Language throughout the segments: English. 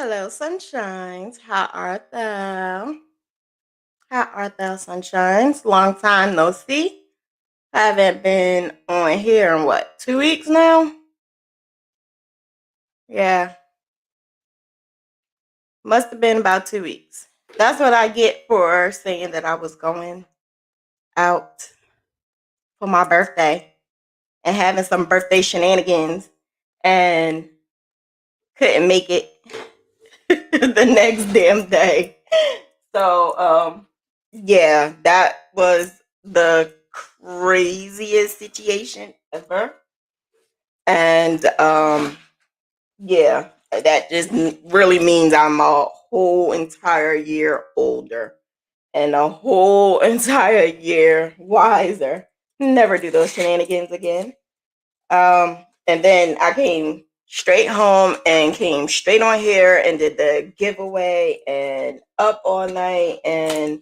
Hello, sunshines. How art thou? How art thou, sunshines? Long time no see. Haven't been on here in what, 2 weeks now? Yeah, must have been about 2 weeks. That's what I get for saying that I was going out for my birthday and having some birthday shenanigans and couldn't make it the next damn day. So, yeah, that was the craziest situation ever. And yeah, that just really means I'm a whole entire year older and a whole entire year wiser. Never do those shenanigans again. And then I came straight home and came straight on here and did the giveaway and up all night. And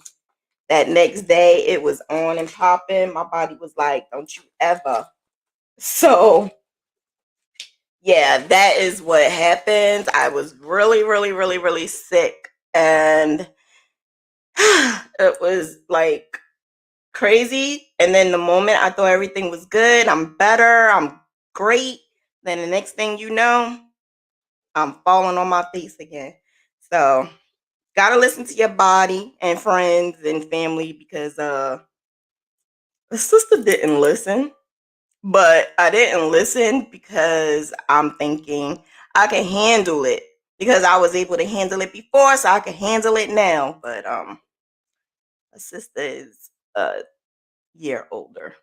that next day it was on and popping. My body was like, don't you ever. So yeah, that is what happened. I was really, really, really, really sick. And it was like crazy. And then the moment I thought everything was good, I'm better, I'm great. Then the next thing you know, I'm falling on my face again. So gotta listen to your body and friends and family because the sister didn't listen. But I didn't listen because I'm thinking I can handle it because I was able to handle it before, so I can handle it now. But my sister is a year older.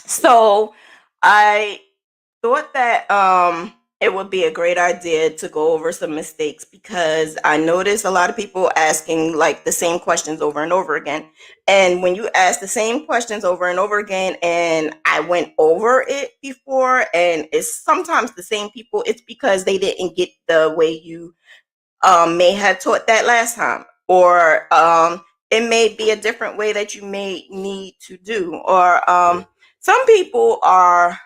So I thought that it would be a great idea to go over some mistakes because I noticed a lot of people asking like the same questions over and over again. And when you ask the same questions over and over again, and I went over it before, and it's sometimes the same people, it's because they didn't get the way you may have taught that last time, or it may be a different way that you may need to do, or some people are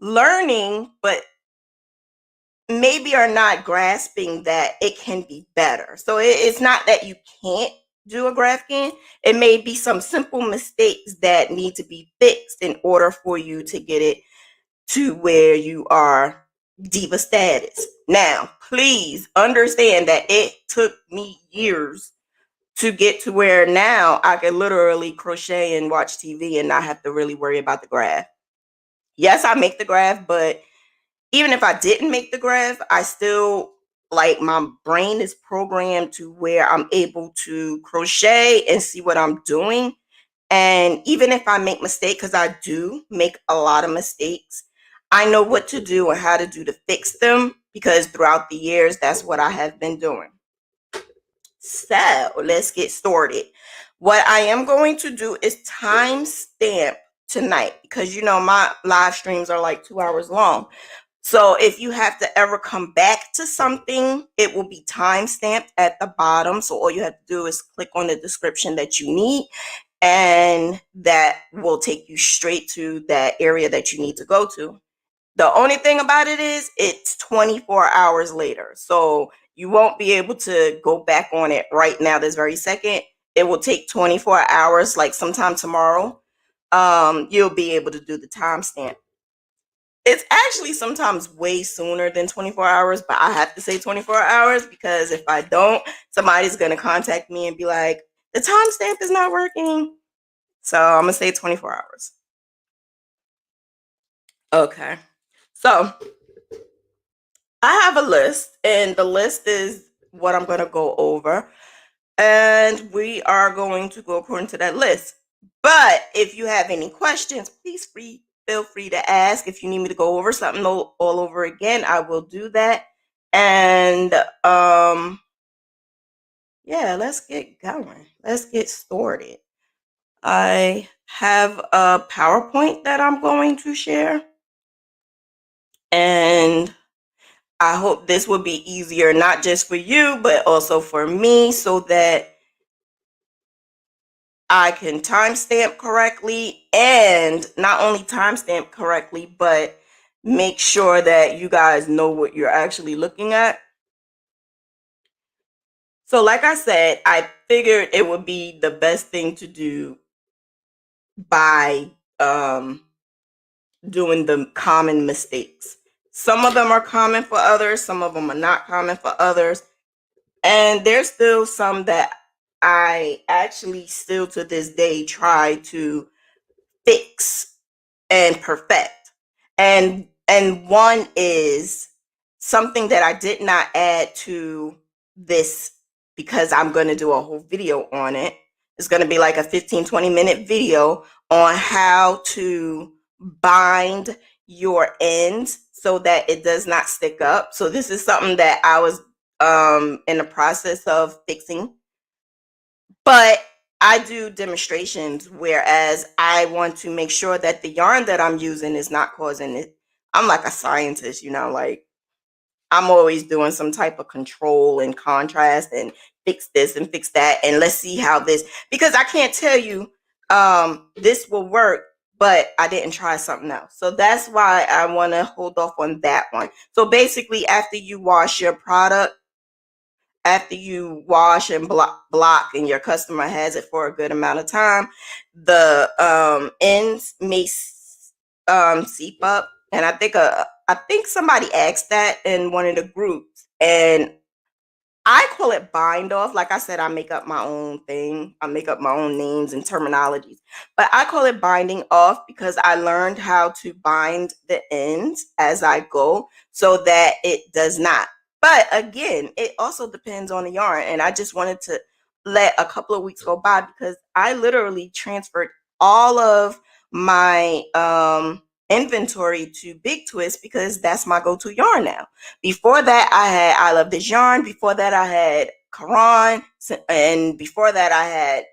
learning, but maybe are not grasping that it can be better. So it's not that you can't do a Graphghan. It may be some simple mistakes that need to be fixed in order for you to get it to where you are diva status. Now, please understand that it took me years to get to where now I can literally crochet and watch TV and not have to really worry about the graph. Yes, I make the graph, but even if I didn't make the graph, I still like my brain is programmed to where I'm able to crochet and see what I'm doing. And even if I make mistakes, because I do make a lot of mistakes, I know what to do and how to do to fix them because throughout the years, that's what I have been doing. So let's get started. What I am going to do is timestamp tonight because you know my live streams are like 2 hours long. So if you have to ever come back to something, it will be time stamped at the bottom. So all you have to do is click on the description that you need, and that will take you straight to that area that you need to go to. The only thing about it is it's 24 hours later. So you won't be able to go back on it right now, this very second. It will take 24 hours, like sometime tomorrow. You'll be able to do the timestamp. It's actually sometimes way sooner than 24 hours, but I have to say 24 hours because if I don't, somebody's going to contact me and be like, the timestamp is not working. So I'm going to say 24 hours. Okay. So I have a list, and the list is what I'm going to go over. And we are going to go according to that list. But if you have any questions, please feel free to ask. If you need me to go over something all over again, I will do that. And yeah, let's get going. Let's get started. I have a PowerPoint that I'm going to share. And I hope this will be easier, not just for you, but also for me, so that I can timestamp correctly, and not only timestamp correctly, but make sure that you guys know what you're actually looking at. So like I said, I figured it would be the best thing to do by doing the common mistakes. Some of them are common for others, some of them are not common for others. And there's still some that I actually still to this day try to fix and perfect. And one is something that I did not add to this because I'm going to do a whole video on it. It's going to be like a 15-20 minute video on how to bind your ends so that it does not stick up. So this is something that I was in the process of fixing, but I do demonstrations, whereas I want to make sure that the yarn that I'm using is not causing it. I'm like a scientist, like I'm always doing some type of control and contrast and fix this and fix that. And let's see how this, because I can't tell you this will work, but I didn't try something else. So that's why I want to hold off on that one. So basically, after you wash your product, after you wash and block and your customer has it for a good amount of time, the ends may seep up. And I think somebody asked that in one of the groups, and I call it bind off. Like I said, I make up my own thing. I make up my own names and terminologies. But I call it binding off because I learned how to bind the ends as I go so that it does not. But again, it also depends on the yarn. And I just wanted to let a couple of weeks go by because I literally transferred all of my inventory to Big Twist because that's my go-to yarn now. Before that, I had I Love This Yarn. Before that, I had Karan, and before that, I had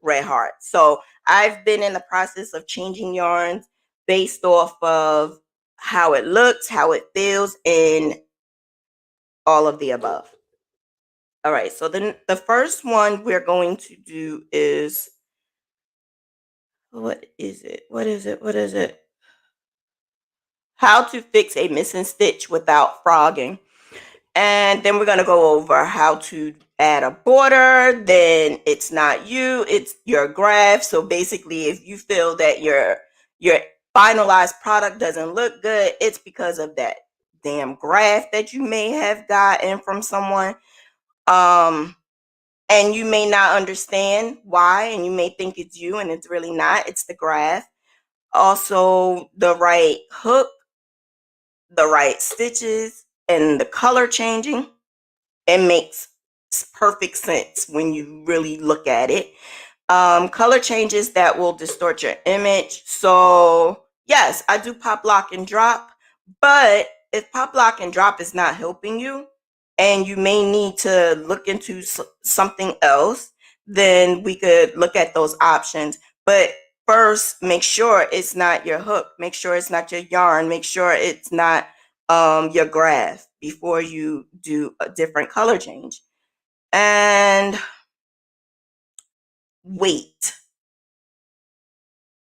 Red Heart. So I've been in the process of changing yarns based off of how it looks, how it feels, and all of the above. All right, so then the first one we're going to do is, what is it? What is it? What is it? How to fix a missing stitch without frogging. And then we're going to go over how to add a border. Then it's not you, it's your graph. So basically, if you feel that your finalized product doesn't look good, it's because of that damn graph that you may have gotten from someone. And you may not understand why, and you may think it's you, and it's really not. It's the graph. Also, the right hook, the right stitches, and the color changing. It makes perfect sense when you really look at it. Color changes that will distort your image. So yes, I do pop, lock, and drop, but if pop, lock, and drop is not helping you and you may need to look into something else, then we could look at those options. But first, make sure it's not your hook, make sure it's not your yarn, make sure it's not your graph before you do a different color change. And weight,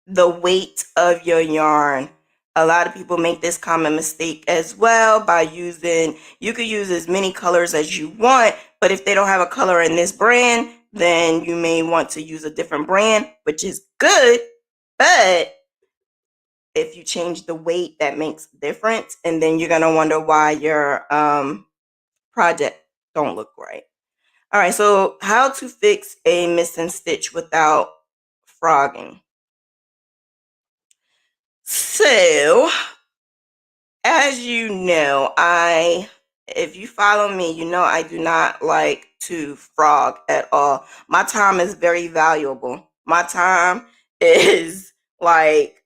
the weight of your yarn. A lot of people make this common mistake as well by using, you could use as many colors as you want, but if they don't have a color in this brand, then you may want to use a different brand, which is good, but if you change the weight, that makes a difference, and then you're going to wonder why your project don't look right. All right, so how to fix a missing stitch without frogging. So, as you know, if you follow me, you know I do not like to frog at all. My time is very valuable. My time is like,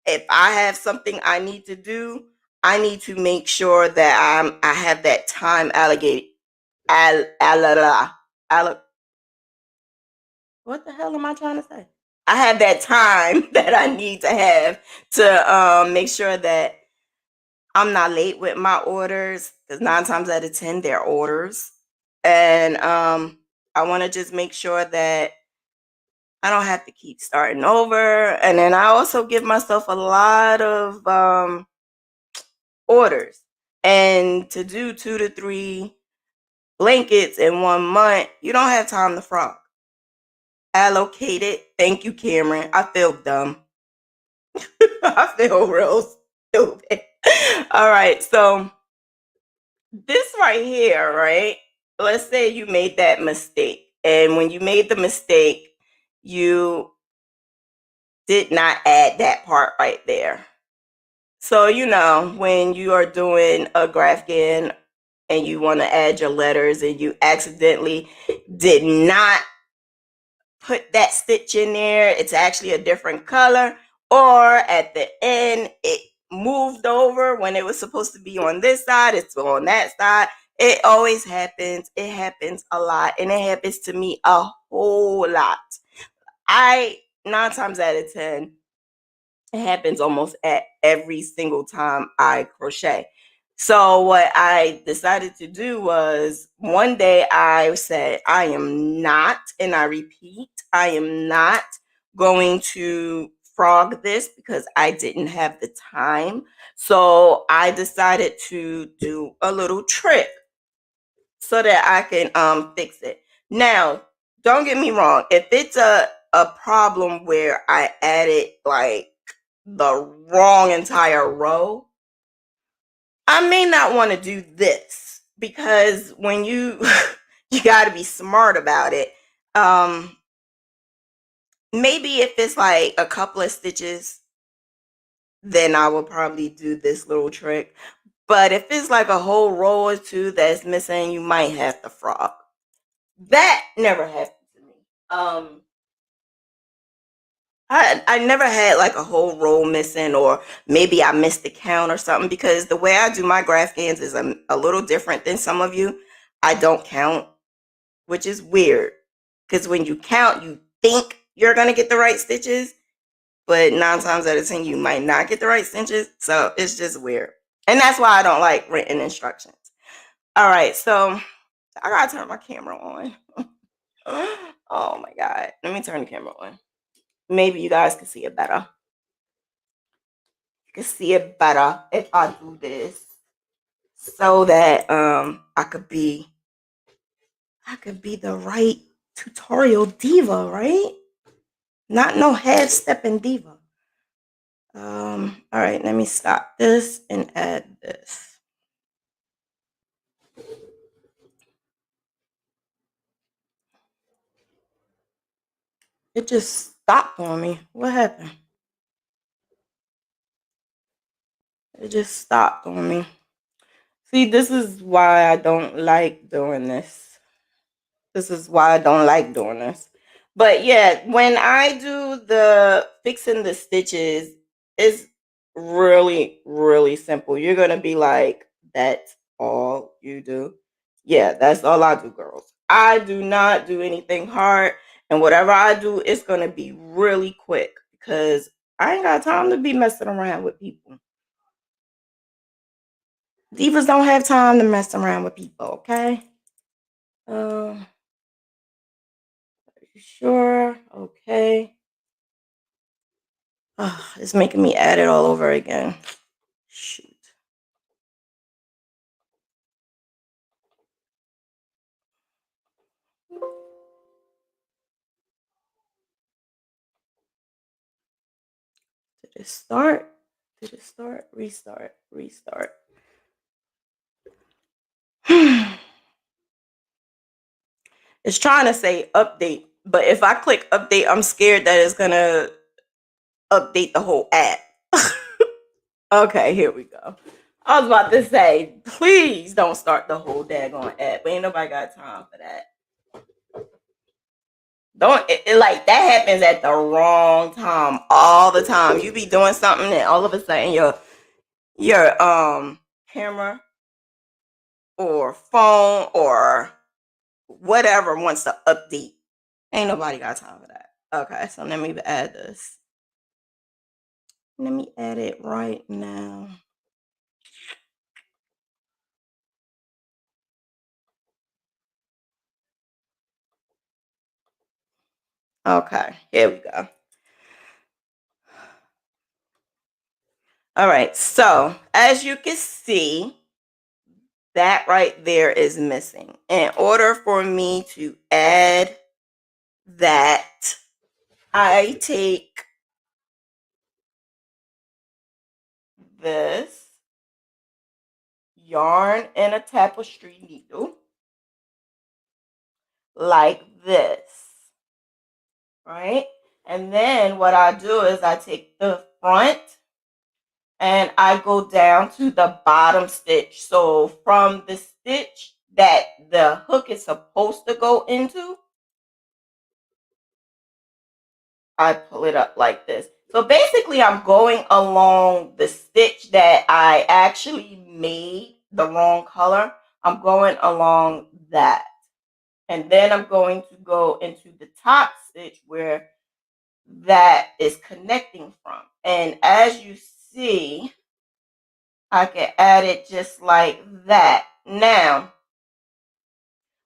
if I have something I need to do, I need to make sure that I have that time allocated. What the hell am I trying to say? I have that time that I need to have to make sure that I'm not late with my orders, because 9 times out of 10 they're orders, and I want to just make sure that I don't have to keep starting over. And then I also give myself a lot of orders. And to do 2 to 3 blankets in 1 month, you don't have time to frog. Allocate it. Thank you, Cameron. I feel dumb. I feel real stupid. All right, so this right here, right? Let's say you made that mistake. And when you made the mistake, you did not add that part right there. So, when you are doing a Graphghan and you want to add your letters and you accidentally did not put that stitch in there, it's actually a different color, or at the end it moved over when it was supposed to be on this side, it's on that side. It always happens. It happens a lot, and it happens to me a whole lot. I 9 times out of 10, it happens almost at every single time I crochet. So what I decided to do was, one day I said, I am not, and I repeat, I am not going to frog this because I didn't have the time. So I decided to do a little trick so that I can fix it. Now, don't get me wrong. If it's a problem where I added like the wrong entire row, I may not want to do this, because when you you got to be smart about it. Maybe if it's like a couple of stitches, then I will probably do this little trick. But if it's like a whole row or two that's missing, you might have to frog. That never happened to me. I never had like a whole row missing, or maybe I missed the count or something, because the way I do my Graphghans is a little different than some of you. I don't count, which is weird, because when you count, you think you're going to get the right stitches, but 9 times out of 10, you might not get the right stitches. So it's just weird. And that's why I don't like written instructions. All right, so I got to turn my camera on. Oh my God. Let me turn the camera on. Maybe you guys can see it better. You can see it better if I do this, so that I could be the right tutorial diva, right? Not no half stepping diva. All right, let me stop this and add this. It just stopped on me. What happened? It just stopped on me. See, this is why I don't like doing this. This is why I don't like doing this. But yeah, when I do the fixing the stitches, it's really, really simple. You're going to be like, that's all you do? Yeah, that's all I do, girls. I do not do anything hard. And whatever I do, it's going to be really quick, because I ain't got time to be messing around with people. Divas don't have time to mess around with people, okay? Are you sure? Okay. Oh, it's making me add it all over again. Shoot. Did it start? Did it start? Restart. Restart. It's trying to say update, but if I click update, I'm scared that it's gonna update the whole app. Okay, here we go. I was about to say, please don't start the whole daggone app. But ain't nobody got time for that. Don't like that happens at the wrong time all the time. You be doing something and all of a sudden your camera or phone or whatever wants to update. Ain't nobody got time for that. Okay, so let me add this. Let me add it right now. Okay, here we go. All right, so as you can see, that right there is missing. In order for me to add that, I take this yarn and a tapestry needle like this, right? And then what I do is I take the front and I go down to the bottom stitch. So from the stitch that the hook is supposed to go into, I pull it up like this. So basically I'm going along the stitch that I actually made the wrong color. I'm going along that. And then I'm going to go into the top stitch where that is connecting from. And as you see, I can add it just like that. Now,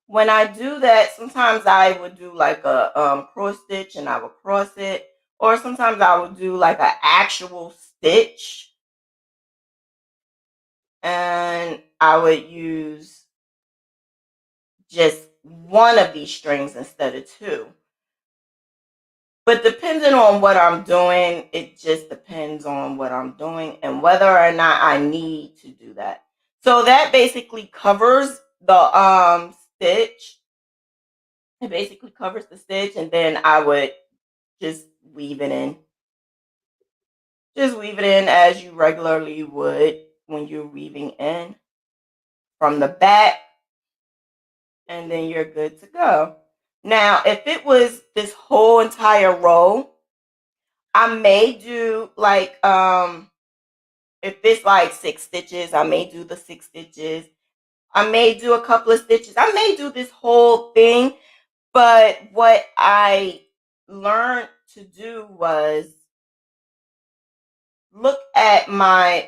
when I do that, sometimes I would do like a cross stitch and I would cross it. Or sometimes I would do like an actual stitch. And I would use just one of these strings instead of two. But depending on what I'm doing, it just depends on what I'm doing and whether or not I need to do that. So that basically covers the stitch. It basically covers the stitch, and then I would just weave it in. Just weave it in as you regularly would when you're weaving in from the back, and then you're good to go. Now, if it was this whole entire row, I may do like if it's like 6 stitches, I may do the 6 stitches. I may do a couple of stitches. I may do this whole thing. But what I learned to do was look at my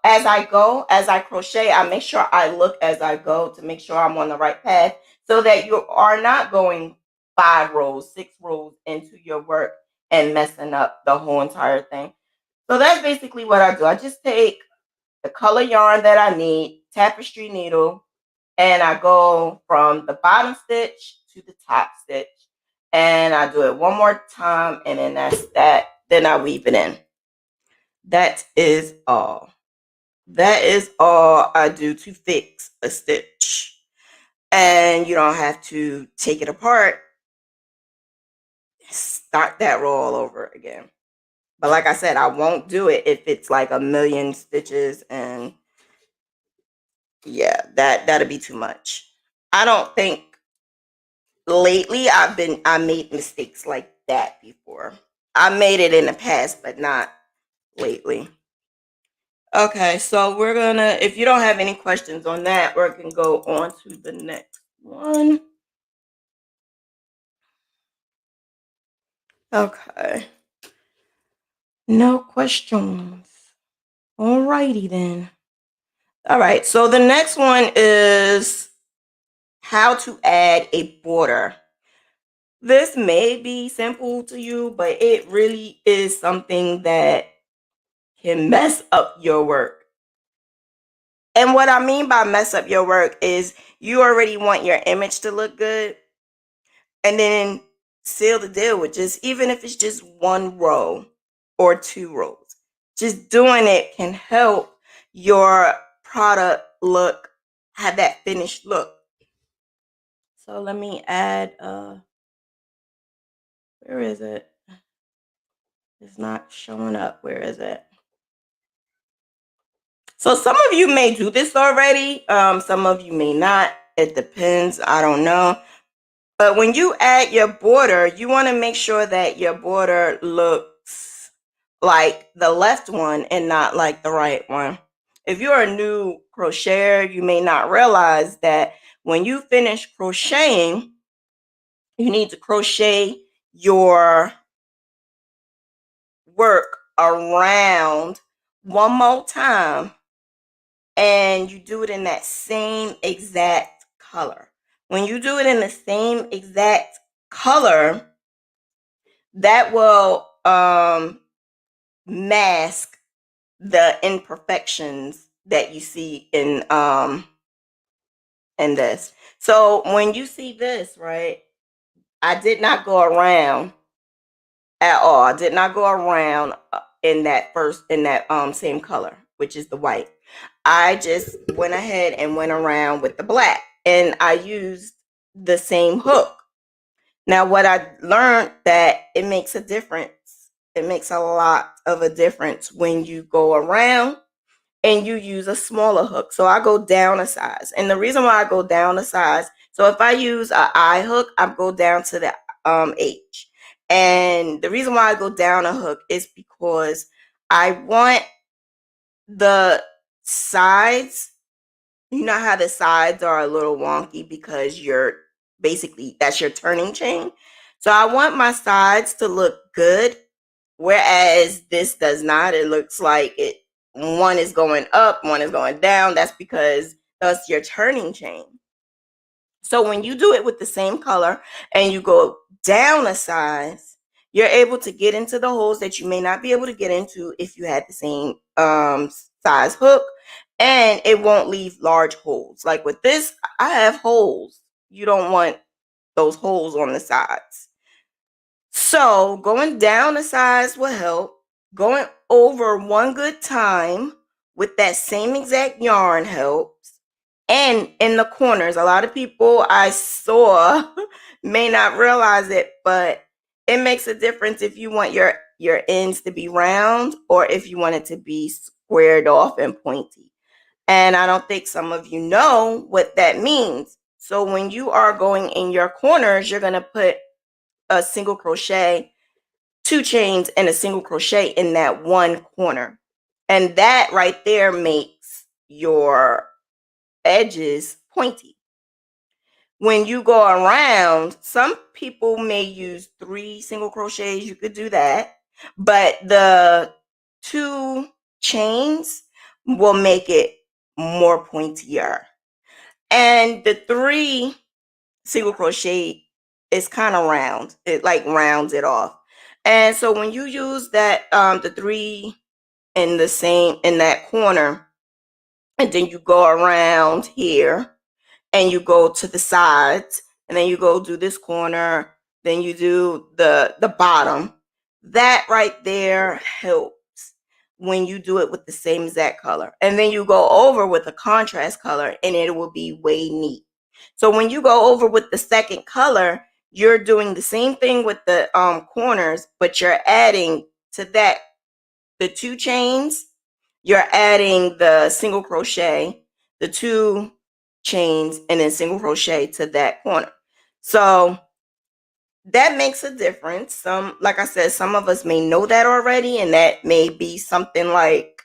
as I crochet, I make sure I look as I go to make sure I'm on the right path so that you are not going 5 rows, 6 rows into your work and messing up the whole entire thing. So that's basically what I do. I just take the color yarn that I need, tapestry needle, and I go from the bottom stitch to the top stitch. And I do it one more time, and then that's that. Then I weave it in. That is all. That is all I do to fix a stitch. And you don't have to take it apart, start that row all over again. But like I said, I won't do it if it's like a million stitches, and yeah, that'll be too much. I don't think lately I made mistakes like that before. I made it in the past, but not lately. Okay, so we're gonna, if you don't have any questions on that, we're gonna go on to the next one. Okay. No questions. Alrighty then. All right, so the next one is how to add a border. This may be simple to you, but it really is something that can mess up your work. And what I mean by mess up your work is you already want your image to look good, and then seal the deal with just, even if it's just 1 row or 2 rows, just doing it can help your product have that finished look. So let me add, where is it? It's not showing up. Where is it? So some of you may do this already. Some of you may not. It depends. I don't know. But when you add your border, you want to make sure that your border looks like the left one and not like the right one. If you're a new crocheter, you may not realize that when you finish crocheting, you need to crochet your work around one more time, and you do it in that same exact color. When you do it in the same exact color, that will mask the imperfections that you see in this. So when you see this, right, I did not go around at all. I did not go around in that same color, which is the white. I just went ahead and went around with the black, and I used the same hook. Now, what I learned that it makes a difference. It makes a lot of a difference when you go around and you use a smaller hook. So I go down a size. And the reason why I go down a size, so if I use a I hook, I go down to the H. And the reason why I go down a hook is because I want the sides, you know how the sides are a little wonky because you're basically, that's your turning chain. So I want my sides to look good, whereas this does not. It looks like one is going up, one is going down. That's because that's your turning chain. So when you do it with the same color and you go down a size, you're able to get into the holes that you may not be able to get into if you had the same size hook, and it won't leave large holes. Like with this, I have holes. You don't want those holes on the sides. So going down a size will help. Going over one good time with that same exact yarn helps. And in the corners, a lot of people I saw may not realize it, but it makes a difference if you want your ends to be round or if you want it to be squared off and pointy. And I don't think some of you know what that means. So when you are going in your corners, you're going to put a single crochet, 2 chains, and a single crochet in that one corner. And that right there makes your edges pointy. When you go around, some people may use 3 single crochets. You could do that, but the 2 chains will make it more pointier. And the 3 single crochet is kind of round. It like rounds it off. And so when you use that the 3 in that corner, and then you go around here and you go to the sides, and then you go do this corner, then you do the bottom, that right there helps when you do it with the same exact color. And then you go over with a contrast color and it will be way neat. So when you go over with the second color, you're doing the same thing with the corners, but you're adding to that the 2 chains, you're adding the single crochet, the 2 chains, and then single crochet to that corner. So that makes a difference. Like I said, some of us may know that already, and that may be something like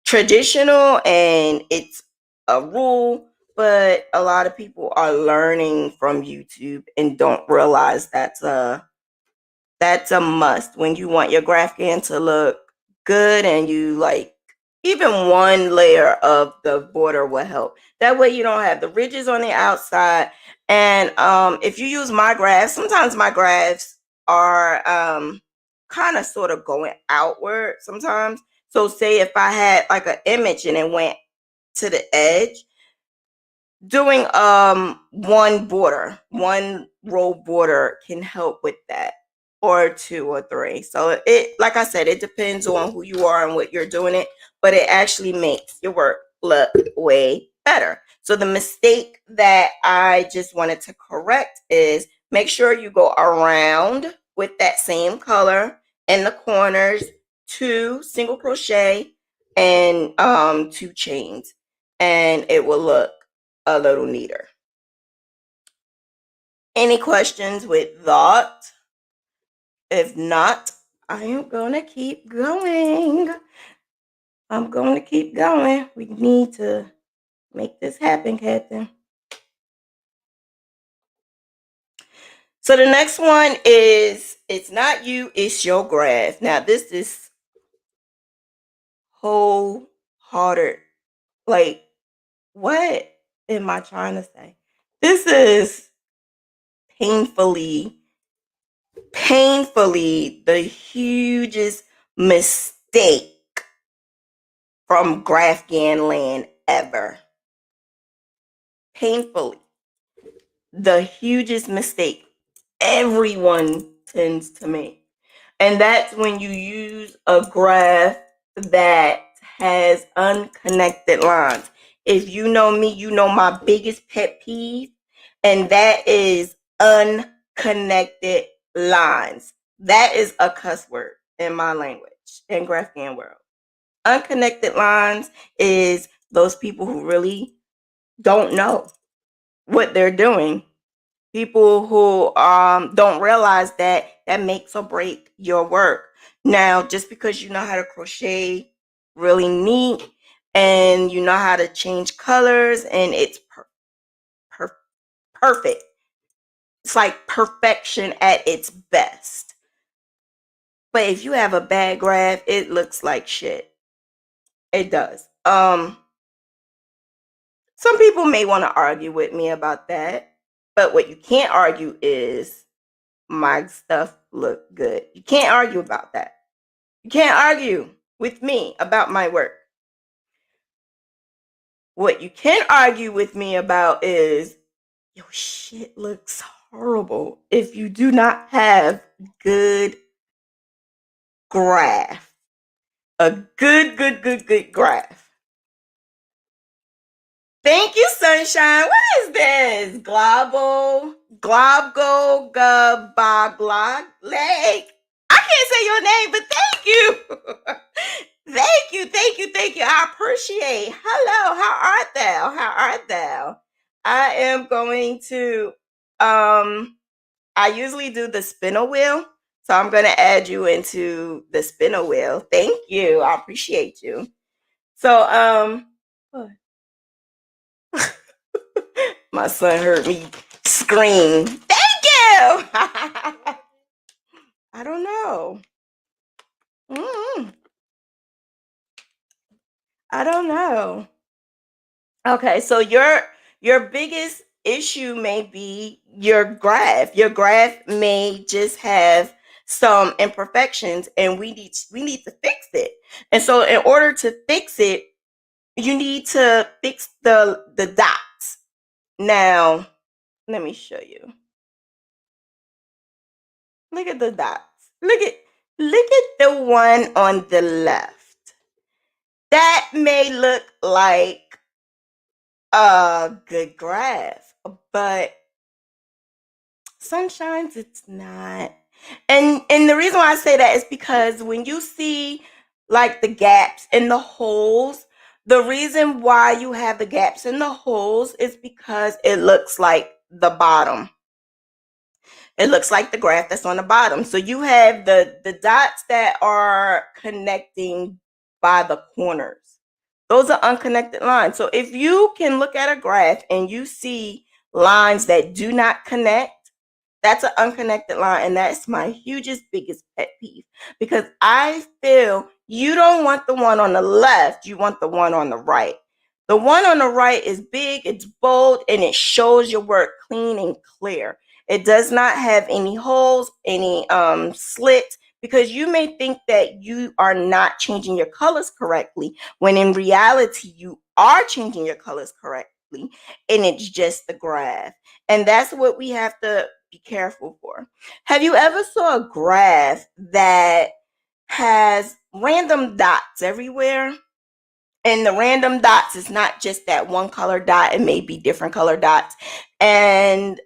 traditional and it's a rule, but a lot of people are learning from YouTube and don't realize that's a must when you want your Graphghan to look good, and you like even one layer of the border will help. That way you don't have the ridges on the outside. And if you use my graphs, sometimes my graphs are kind of sort of going outward sometimes. So say if I had like an image and it went to the edge, doing one row border can help with that, or 2 or 3. So it, like I said, it depends on who you are and what you're doing it, but it actually makes your work look way better. So the mistake that I just wanted to correct is make sure you go around with that same color in the corners, 2 single crochet and 2 chains, and it will look a little neater. Any questions with that? If not, I am going to keep going. I'm going to keep going. We need to make this happen, Captain. So the next one is, it's not you, it's your graph. Now this is wholehearted. Like, what am I trying to say? This is painfully the hugest mistake from Graphghan land ever. Painfully. The hugest mistake everyone tends to make. And that's when you use a graph that has unconnected lines. If you know me, you know my biggest pet peeve, and that is unconnected lines. That is a cuss word in my language, in Graphghan world. Unconnected lines is those people who really don't know what they're doing. People who don't realize that that makes or break your work. Now, just because you know how to crochet really neat and you know how to change colors and it's perfect. It's like perfection at its best. But if you have a bad graph, it looks like shit. It does. Some people may want to argue with me about that, but what you can't argue is my stuff look good. You can't argue about that. You can't argue with me about my work. What you can argue with me about is your shit looks horrible if you do not have good graph. A good graph. Thank you, Sunshine. What is this? Globgo, Gabaglog, Leg. I can't say your name, but thank you. Thank you. I appreciate. Hello, how art thou? I am going to I usually do the spinner wheel. So I'm gonna add you into the spinner wheel. Thank you. I appreciate you. So what? My son heard me scream. Thank you. I don't know. I don't know. Okay, so your biggest issue may be your graph. Your graph may just have some imperfections, and we need to fix it. And so, in order to fix it, you need to fix the dots. Now, let me show you. Look at the dots. Look at the one on the left. That may look like a good graph, but Sunshine's it's not. And the reason why I say that is because when you see like the gaps in the holes, the reason why you have the gaps in the holes is because it looks like the bottom. It looks like the graph that's on the bottom. So you have the dots that are connecting by the corners. Those are unconnected lines. So if you can look at a graph and you see lines that do not connect, that's an unconnected line. And that's my hugest, biggest pet peeve. Because I feel you don't want the one on the left, you want the one on the right. The one on the right is big, it's bold, and it shows your work clean and clear. It does not have any holes, any slits, because you may think that you are not changing your colors correctly, when in reality, you are changing your colors correctly, and it's just the graph. And that's what we have to be careful for. Have you ever saw a graph that has random dots everywhere? And the random dots is not just that one color dot, it may be different color dots. And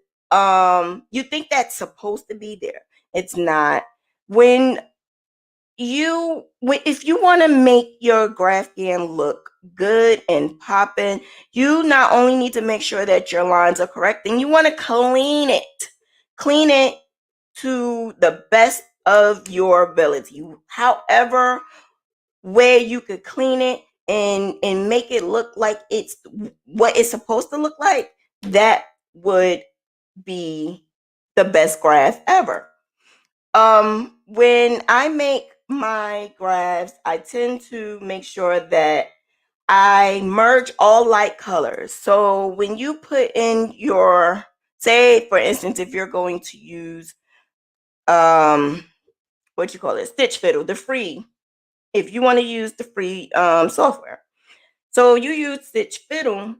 you think that's supposed to be there. It's not. If you want to make your Graphghan look good and popping, you not only need to make sure that your lines are correct, and you want to clean it to the best of your ability. However, where you could clean it and make it look like it's what it's supposed to look like, that would be the best graph ever. When I make my graphs, I tend to make sure that I merge all light colors. So when you put in your, say for instance, if you're going to use what you call it, stitch fiddle, the free if you want to use the free software. So you use Stitch Fiddle.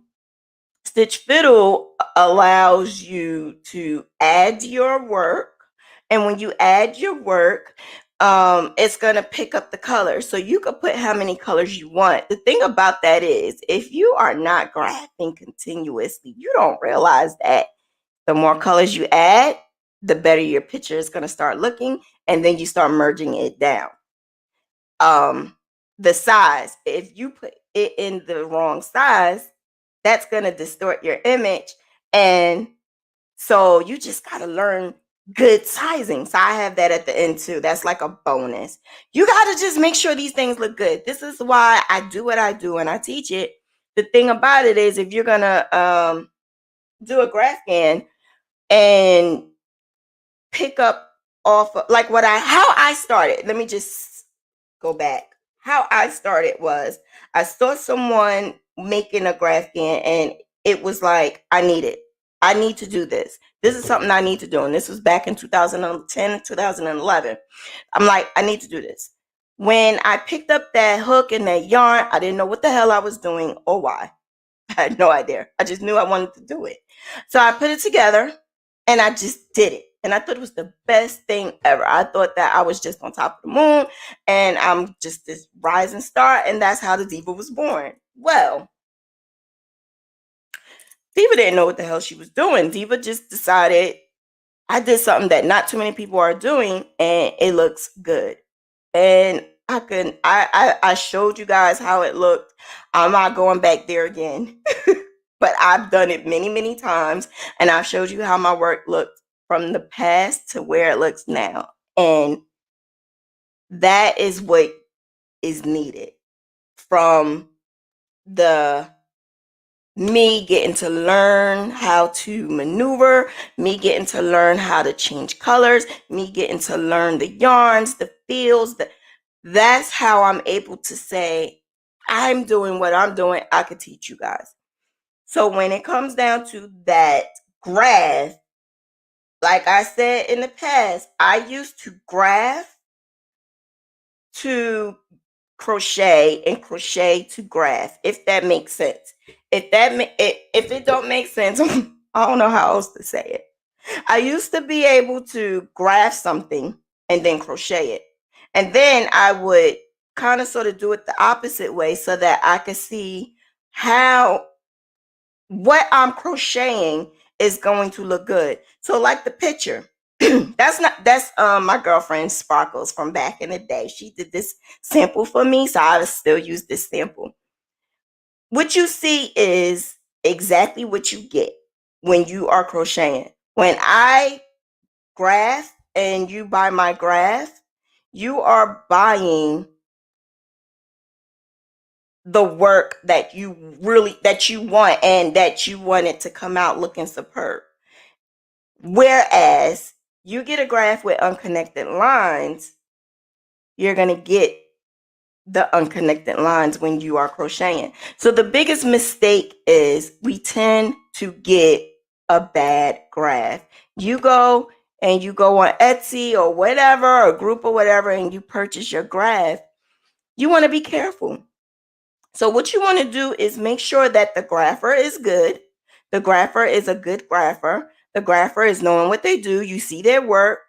Stitch Fiddle allows you to add your work. And when you add your work, it's going to pick up the colors. So you could put how many colors you want. The thing about that is, if you are not graphing continuously, you don't realize that the more colors you add, the better your picture is going to start looking. And then you start merging it down. The size, if you put it in the wrong size, that's going to distort your image. And so you just got to learn good sizing. So I have that at the end too. That's like a bonus. You got to just make sure these things look good. This is why I do what I do and I teach it. The thing about it is, if you're going to do a Graphghan and pick up off of, like how I started, let me just go back. How I started was, I saw someone making a Graphghan and it was like, I need to do this. This is something I need to do. And this was back in 2010, 2011. I'm like, I need to do this. When I picked up that hook and that yarn, I didn't know what the hell I was doing or why. I had no idea. I just knew I wanted to do it. So I put it together and I just did it. And I thought it was the best thing ever. I thought that I was just on top of the moon and I'm just this rising star. And that's how the Diva was born. Well, Diva didn't know what the hell she was doing. Diva just decided, I did something that not too many people are doing and it looks good. And I showed you guys how it looked. I'm not going back there again. But I've done it many, many times. And I've showed you how my work looked from the past to where it looks now. And that is what is needed from me getting to learn how to maneuver, me getting to learn how to change colors, me getting to learn the yarns, the feels. That's how I'm able to say, I'm doing what I'm doing. I could teach you guys. So when it comes down to that graph, like I said in the past, I used to graph to crochet and crochet to graph, if that makes sense. If it don't make sense, I don't know how else to say it. I used to be able to graph something and then crochet it. And then I would kind of sort of do it the opposite way so that I could see how what I'm crocheting is going to look good. So like the picture, that's my girlfriend Sparkles from back in the day. She did this sample for me, so I still use this sample. What you see is exactly what you get when you are crocheting. When I graph and you buy my graph, you are buying the work that you want and that you want it to come out looking superb. Whereas you get a graph with unconnected lines, you're going to get the unconnected lines when you are crocheting. So the biggest mistake is we tend to get a bad graph. You go on Etsy or whatever, or group or whatever, and you purchase your graph. You want to be careful. So what you want to do is make sure that the grapher is good. The grapher is a good grapher. The grapher is knowing what they do. You see their work.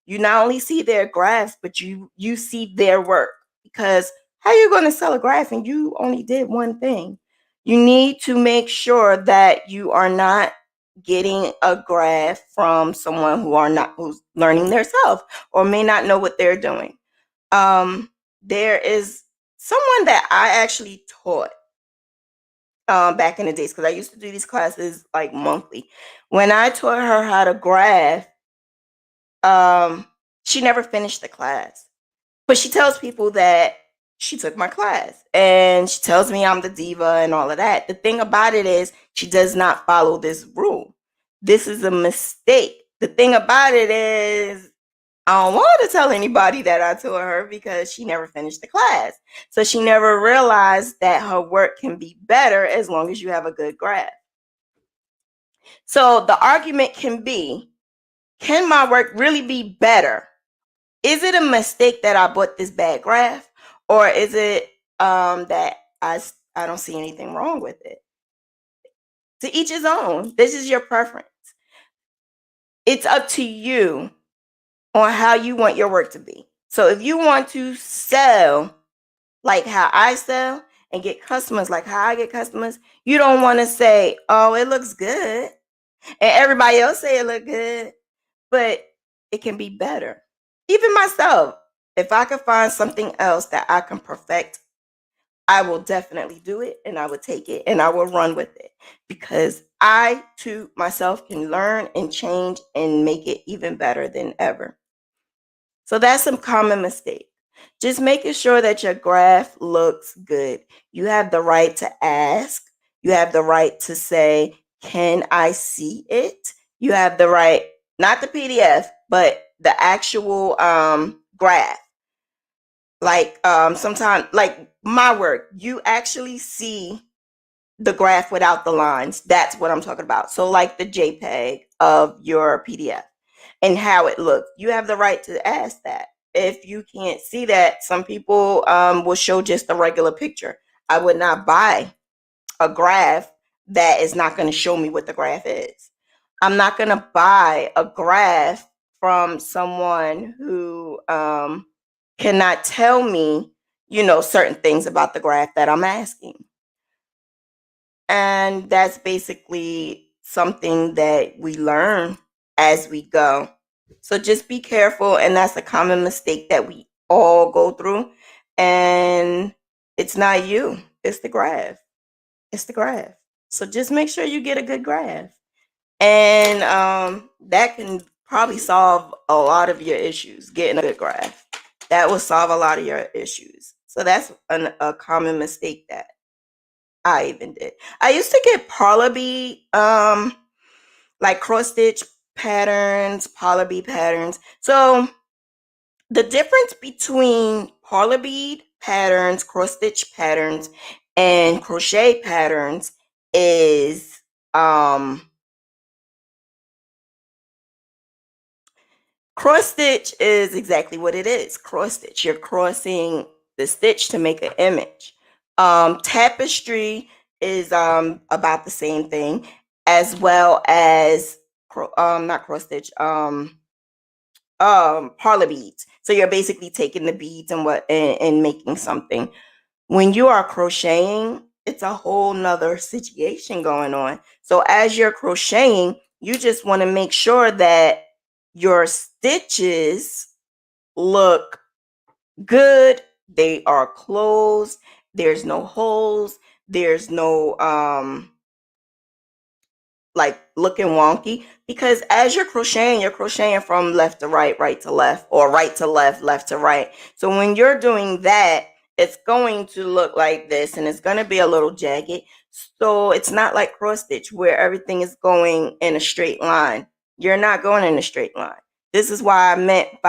You not only see their graphs, but you see their work. Because how are you going to sell a graph and you only did one thing? You need to make sure that you are not getting a graph from someone who's learning themselves or may not know what they're doing. There is someone that I actually taught back in the days, because I used to do these classes like monthly. When I taught her how to graph, she never finished the class, but she tells people that she took my class and she tells me I'm the diva and all of that. The thing about it is she does not follow this rule. This is a mistake. The thing about it is I don't want to tell anybody that I taught her because she never finished the class. So she never realized that her work can be better as long as you have a good graph. So the argument can be, can my work really be better? Is it a mistake that I bought this bad graph? Or is it that I don't see anything wrong with it? To each his own. This is your preference. It's up to you on how you want your work to be. So if you want to sell like how I sell and get customers like how I get customers, you don't want to say, "Oh, it looks good," and everybody else say it look good, but it can be better. Even myself, if I could find something else that I can perfect, I will definitely do it, and I will take it, and I will run with it, because I too myself can learn and change and make it even better than ever. So that's some common mistake. Just making sure that your graph looks good. You have the right to ask. You have the right to say, "Can I see it?" You have the right, not the PDF, but the actual graph. Like sometimes, like my work, you actually see the graph without the lines. That's what I'm talking about. So like the JPEG of your PDF and how it looks. You have the right to ask that. If you can't see that, some people will show just a regular picture. I would not buy a graph that is not going to show me what the graph is. I'm not going to buy a graph from someone who cannot tell me, certain things about the graph that I'm asking. And that's basically something that we learn as we go. So just be careful. And that's a common mistake that we all go through. And it's not you, it's the graph. It's the graph. So just make sure you get a good graph. And that can probably solve a lot of your issues, getting a good graph. That will solve a lot of your issues. So that's a common mistake that I even did. I used to get parlor bead, like cross stitch patterns, parlor bead patterns. So the difference between parlor bead patterns, cross stitch patterns, and crochet patterns is cross stitch is exactly what it is. Cross stitch. You're crossing the stitch to make an image. Tapestry is about the same thing, as well as not cross stitch, parlor beads. So you're basically taking the beads and making something. When you are crocheting, it's a whole nother situation going on. So as you're crocheting, you just want to make sure that your stitches look good. They are closed. There's no holes. There's no like looking wonky, because as you're crocheting from left to right, right to left, or right to left, left to right. So when you're doing that, it's going to look like this, and it's going to be a little jagged. So it's not like cross stitch where everything is going in a straight line. You're not going in a straight line. This is what I meant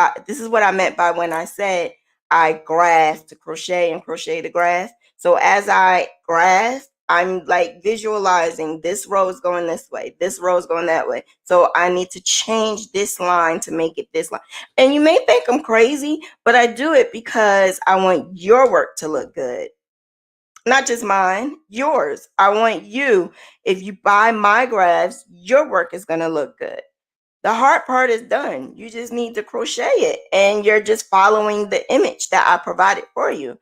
by when I said I graph to crochet and crochet to graph. So as I graph, I'm like visualizing this row is going this way, this row is going that way. So I need to change this line to make it this line. And you may think I'm crazy, but I do it because I want your work to look good. Not just mine, yours. I want you, if you buy my graphs, your work is going to look good. The hard part is done. You just need to crochet it, and you're just following the image that I provided for you.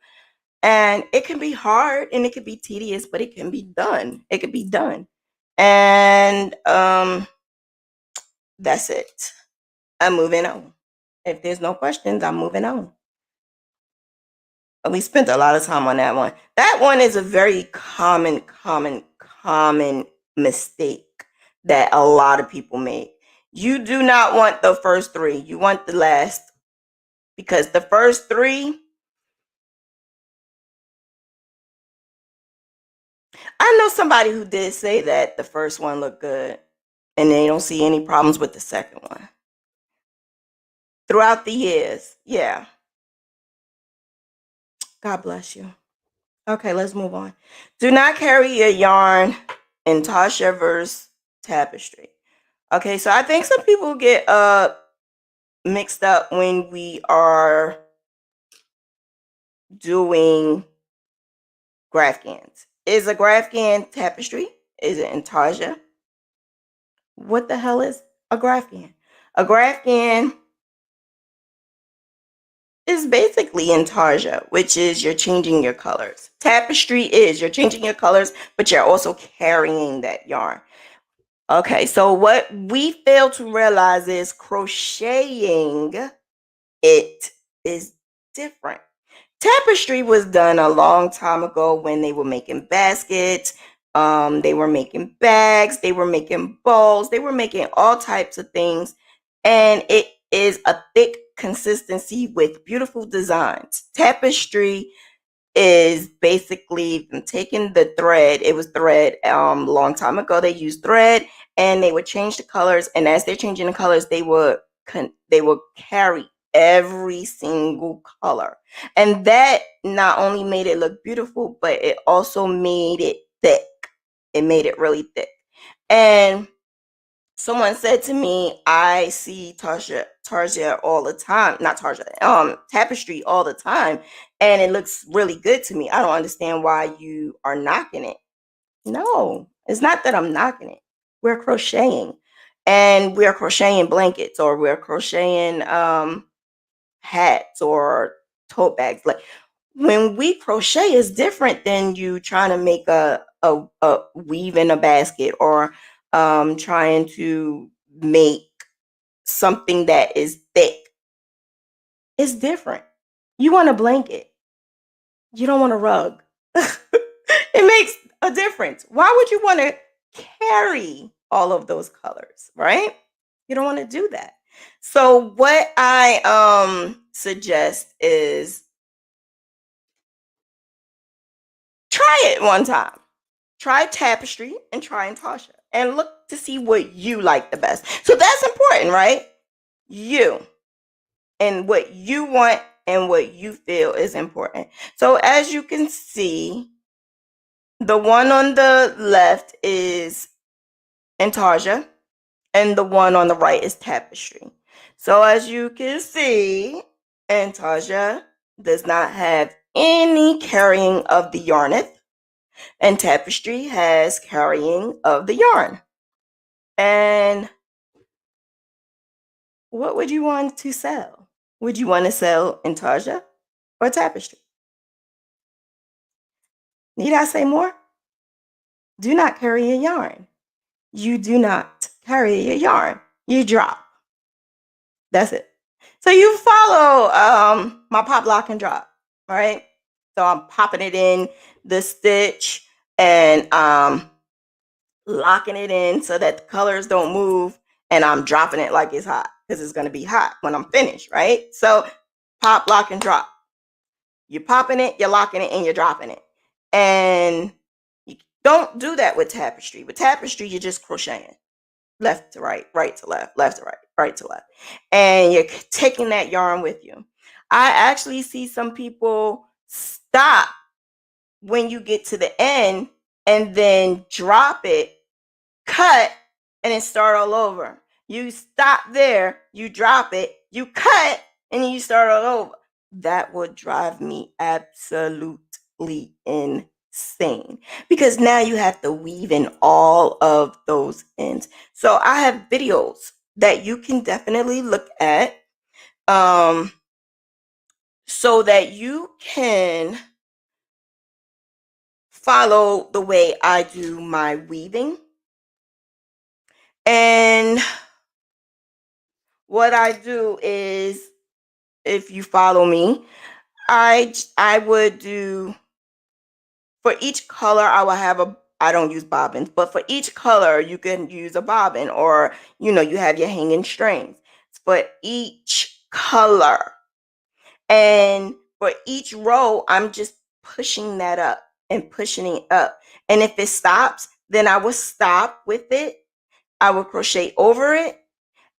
And it can be hard and it can be tedious, but it can be done. It can be done. And that's it. I'm moving on. If there's no questions, I'm moving on. We spent a lot of time on that one. That one is a very common mistake that a lot of people make. You do not want the first three. You want the last, because the first three, I know somebody who did say that the first one looked good and they don't see any problems with the second one. Throughout the years, yeah. God bless you. Okay, let's move on. Do not carry your yarn in Tasha verse tapestry. Okay, so I think some people get mixed up when we are doing Graphghans. Is a Graphghan tapestry? Is it intarsia? What the hell is a Graphghan? A Graphghan is basically intarsia, which is you're changing your colors. Tapestry is you're changing your colors, but you're also carrying that yarn. Okay, so what we fail to realize is crocheting it is different. Tapestry was done a long time ago when they were making baskets, they were making bags, they were making bowls, they were making all types of things. And it is a thick consistency with beautiful designs. Tapestry is basically taking the thread. It was thread a long time ago. They used thread and they would change the colors. And as they're changing the colors, they would carry every single color. And that not only made it look beautiful, but it also made it thick. It made it really thick. And someone said to me, I see tarsia all the time, not tarsia, tapestry all the time, and it looks really good to me. I don't understand why you are knocking it. No, it's not that I'm knocking it. We're crocheting, and we're crocheting blankets, or we're crocheting hats or tote bags. Like when we crochet is different than you trying to make a weave in a basket, or trying to make something that is thick. It's different. You want a blanket. You don't want a rug. It makes a difference. Why would you want to carry all of those colors, right? You don't want to do that. So what I suggest is try it one time. Try tapestry and try Tasha and look to see what you like the best. So that's important, right? You and what you want and what you feel is important. So as you can see, the one on the left is intarsia and the one on the right is tapestry. So as you can see, intarsia does not have any carrying of the yarneth, and tapestry has carrying of the yarn. And what would you want to sell? Would you want to sell intarsia or tapestry? Need I say more? Do not carry a yarn. You do not carry a yarn. You drop. That's it. So you follow my pop, lock, and drop, right? So I'm popping it in the stitch and locking it in so that the colors don't move, and I'm dropping it like it's hot because it's going to be hot when I'm finished, right? So pop, lock, and drop. You're popping it, you're locking it, and you're dropping it. And you don't do that with tapestry. With tapestry, you're just crocheting left to right, right to left, left to right, right to left. And you're taking that yarn with you. I actually see some people stop when you get to the end and then drop it, cut, and then start all over. You stop there, you drop it, you cut, and then you start all over. That would drive me absolutely insane because now you have to weave in all of those ends. So I have videos that you can definitely look at so that you can follow the way I do my weaving. And what I do is, if you follow me, I would do, for each color I will have a, I don't use bobbins, but for each color you can use a bobbin, or you have your hanging strings for each color. And for each row I'm just pushing that up and pushing it up. And if it stops, then I will stop with it. I will crochet over it.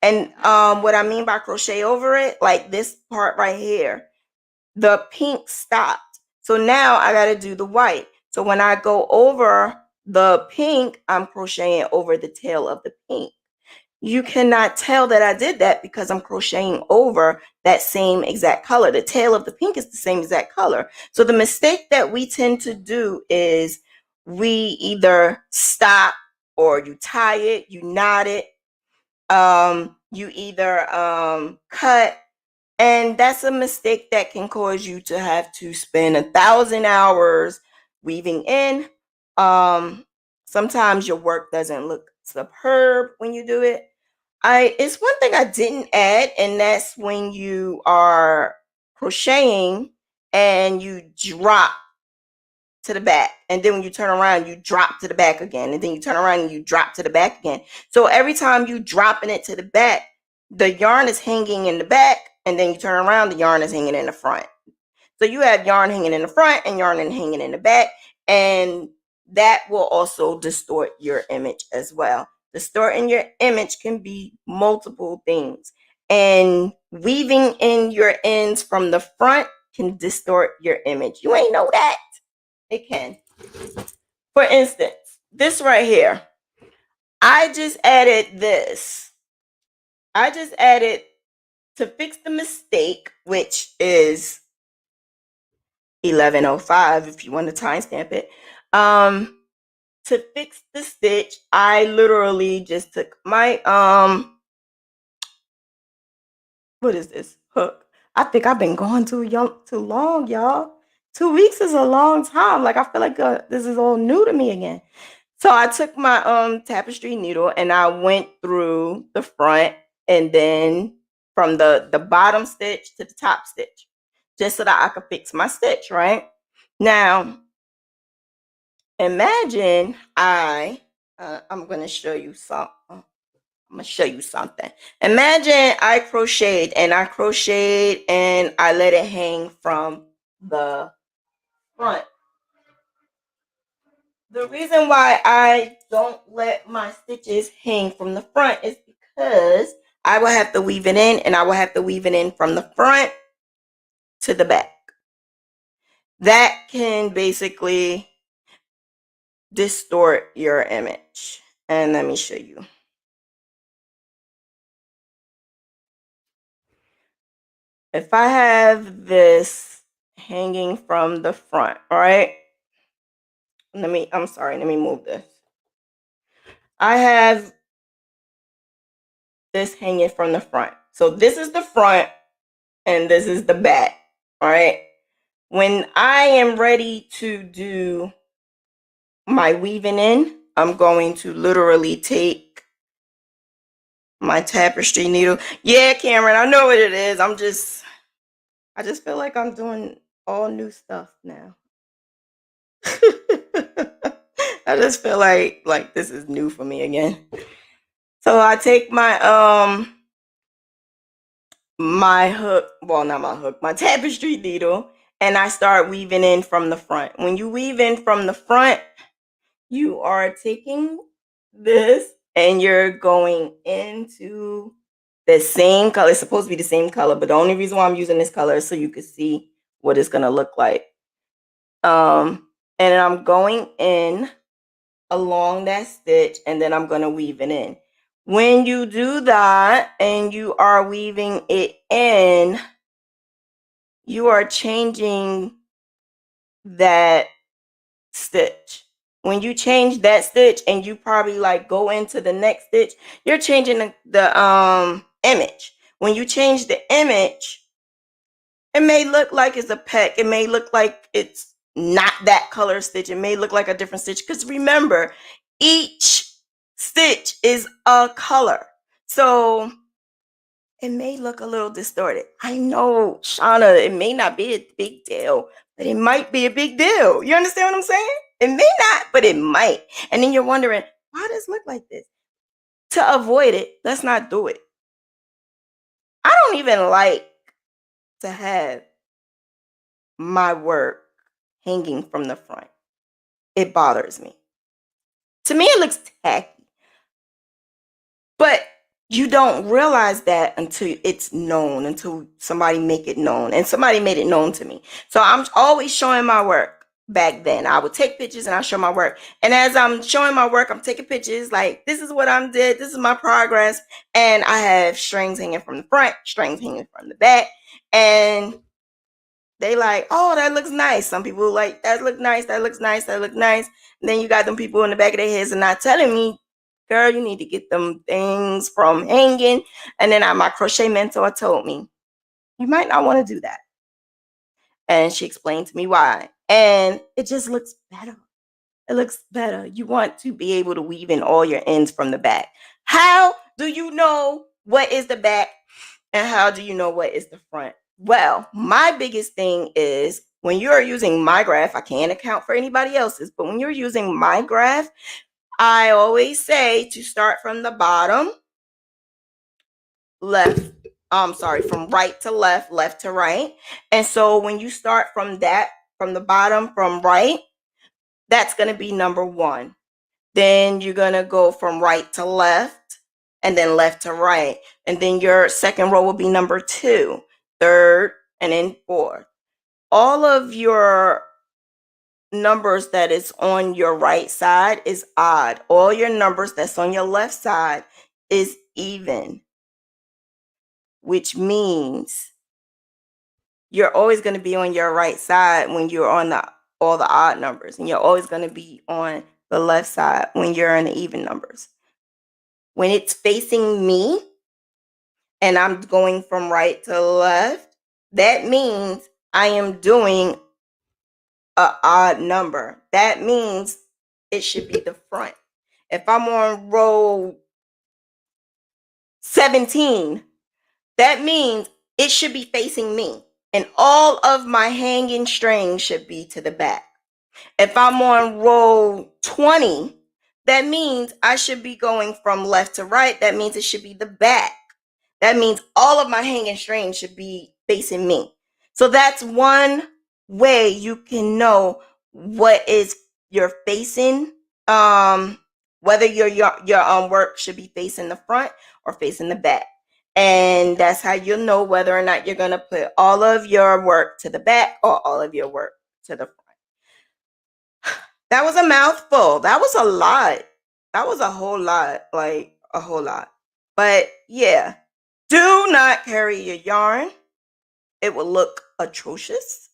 And what I mean by crochet over it, like this part right here, the pink stopped. So now I got to do the white. So when I go over the pink, I'm crocheting over the tail of the pink. you cannot tell that I did that because I'm crocheting over that same exact color. The tail of the pink is the same exact color. So the mistake that we tend to do is we either stop or you tie it, you knot it, you either cut, and that's a mistake that can cause you to have to spend 1,000 hours weaving in. Sometimes your work doesn't look superb when you do it. It's one thing I didn't add, and that's when you are crocheting and you drop to the back, and then when you turn around you drop to the back again, and then you turn around and you drop to the back again. So every time you dropping it to the back, the yarn is hanging in the back, and then you turn around, the yarn is hanging in the front. So you have yarn hanging in the front and yarn hanging in the back, and that will also distort your image as well. Distorting your image can be multiple things, and weaving in your ends from the front can distort your image. You ain't know that? It can. For instance, this right here, I just added this. I just added to fix the mistake, which is 11:05 if you want to timestamp it. To fix the stitch, I literally just took my what is this? Hook. I think I've been gone too long, y'all. 2 weeks is a long time. Like I feel like this is all new to me again. So I took my tapestry needle and I went through the front and then from the bottom stitch to the top stitch, just so that I could fix my stitch, right? Now, imagine I'm gonna show you something. I'm gonna show you something. Imagine I crocheted and I let it hang from the front. The reason why I don't let my stitches hang from the front is because I will have to weave it in, and I will have to weave it in from the front to the back. That can basically distort your image. And let me show you. If I have this hanging from the front, all right? Let me move this. I have this hanging from the front. So this is the front and this is the back, all right? When I am ready to do my weaving in, I'm going to literally take my tapestry needle. Yeah, Cameron, I know what it is. I just feel like I'm doing all new stuff now. I just feel like this is new for me again. So I take my my hook, well, not my hook, my tapestry needle, and I start weaving in from the front. When you weave in from the front, you are taking this and you're going into the same color. It's supposed to be the same color, but the only reason why I'm using this color is so you can see what it's gonna look like. And I'm going in along that stitch, and then I'm gonna weave it in. When you do that and you are weaving it in, you are changing that stitch. When you change that stitch and you probably like go into the next stitch, you're changing the image. When you change the image, it may look like it's a peck. It may look like it's not that color stitch. It may look like a different stitch, because remember, each stitch is a color. So it may look a little distorted. I know, Shauna, it may not be a big deal, but it might be a big deal. You understand what I'm saying? It may not, but it might. And then you're wondering, why does it look like this? To avoid it, let's not do it. I don't even like to have my work hanging from the front. It bothers me. To me, it looks tacky. But you don't realize that until it's known, until somebody make it known. And somebody made it known to me. So I'm always showing my work back then. I would take pictures and I show my work. And as I'm showing my work, I'm taking pictures like, this is what I did. This is my progress. And I have strings hanging from the front, strings hanging from the back. And they like, oh, that looks nice. Some people like, that look nice. That looks nice. That look nice. And then you got them people in the back of their heads and not telling me, girl, you need to get them things from hanging. And then my crochet mentor told me, you might not want to do that. And she explained to me why. And it just looks better. It looks better. You want to be able to weave in all your ends from the back. How do you know what is the back and how do you know what is the front? Well, my biggest thing is when you're using my graph, I can't account for anybody else's, but when you're using my graph, I always say to start from the bottom, from right to left, left to right. And so when you start from the bottom, from right, that's going to be number 1. Then you're going to go from right to left and then left to right. And then your second row will be number 2, third, and then 4th. All of your numbers that is on your right side is odd. All your numbers that's on your left side is even, which means you're always going to be on your right side when you're on all the odd numbers, and you're always going to be on the left side when you're in the even numbers. When it's facing me and I'm going from right to left, that means I am doing an odd number. That means it should be the front. If I'm on row 17, that means it should be facing me. And all of my hanging strings should be to the back. If I'm on row 20, that means I should be going from left to right. That means it should be the back. That means all of my hanging strings should be facing me. So that's one way you can know what is you're facing, whether your work should be facing the front or facing the back. And that's how you'll know whether or not you're going to put all of your work to the back or all of your work to the front. That was a mouthful. That was a lot. That was a whole lot, like a whole lot. But yeah, do not carry your yarn. It will look atrocious.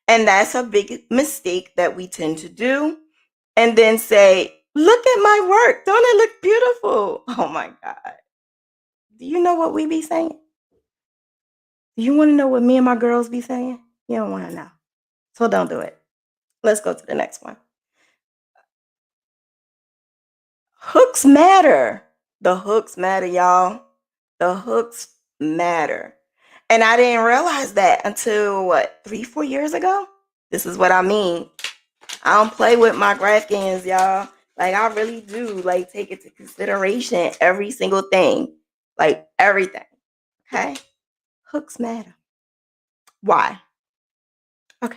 And that's a big mistake that we tend to do. And then say, look at my work. Don't it look beautiful? Oh my God. Do you know what we be saying? Do you want to know what me and my girls be saying? You don't want to know. So don't do it. Let's go to the next one. Hooks matter. The hooks matter, y'all. The hooks matter. And I didn't realize that until 3-4 years ago. This is what I mean. I don't play with my Graphghans, y'all. Like, I really do like take into consideration every single thing. Like everything. Okay? Hooks matter. Why? Okay.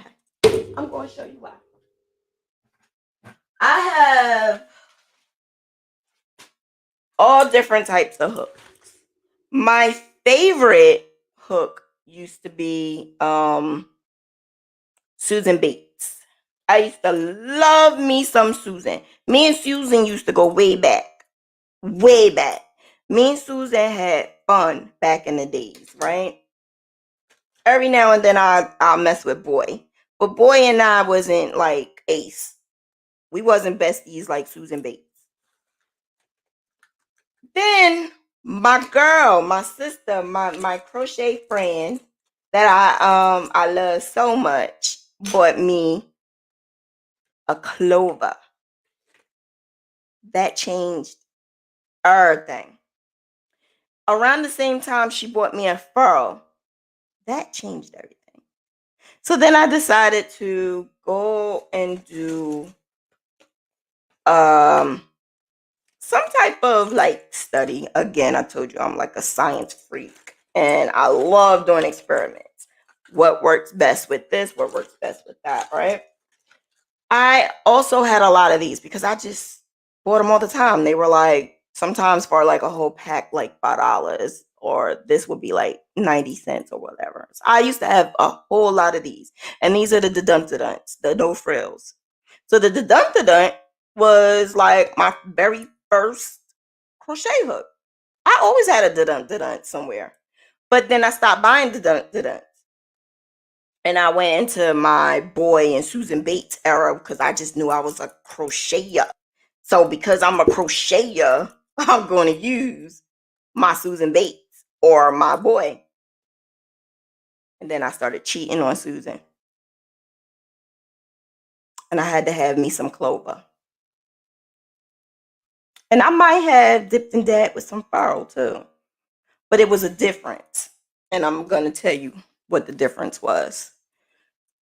I'm going to show you why. I have all different types of hooks. My favorite hook used to be Susan Bates. I used to love me some Susan. Me and Susan used to go way back. Way back. Me and Susan had fun back in the days, right? Every now and then I'll mess with Boy. But Boy and I wasn't like ace. We wasn't besties like Susan Bates. Then my girl, my sister, my crochet friend that I love so much bought me a clover. That changed everything. Around the same time she bought me a furl. That changed everything. So then I decided to go and do some type of like study. Again, I told you I'm like a science freak and I love doing experiments. What works best with this? What works best with that, right? I also had a lot of these because I just bought them all the time. They were like sometimes for like a whole pack, like $5 or this would be like 90 cents or whatever. So I used to have a whole lot of these. And these are the dunts, the no frills. So the dunt was like my very first crochet hook. I always had a dunt somewhere. But then I stopped buying the dunts. And I went into my Boy and Susan Bates era because I just knew I was a crocheter. So because I'm a crocheter, I'm going to use my Susan Bates or my Boy. And then I started cheating on Susan. And I had to have me some Clover. And I might have dipped and dabbed with some furrow too. But it was a difference. And I'm going to tell you what the difference was.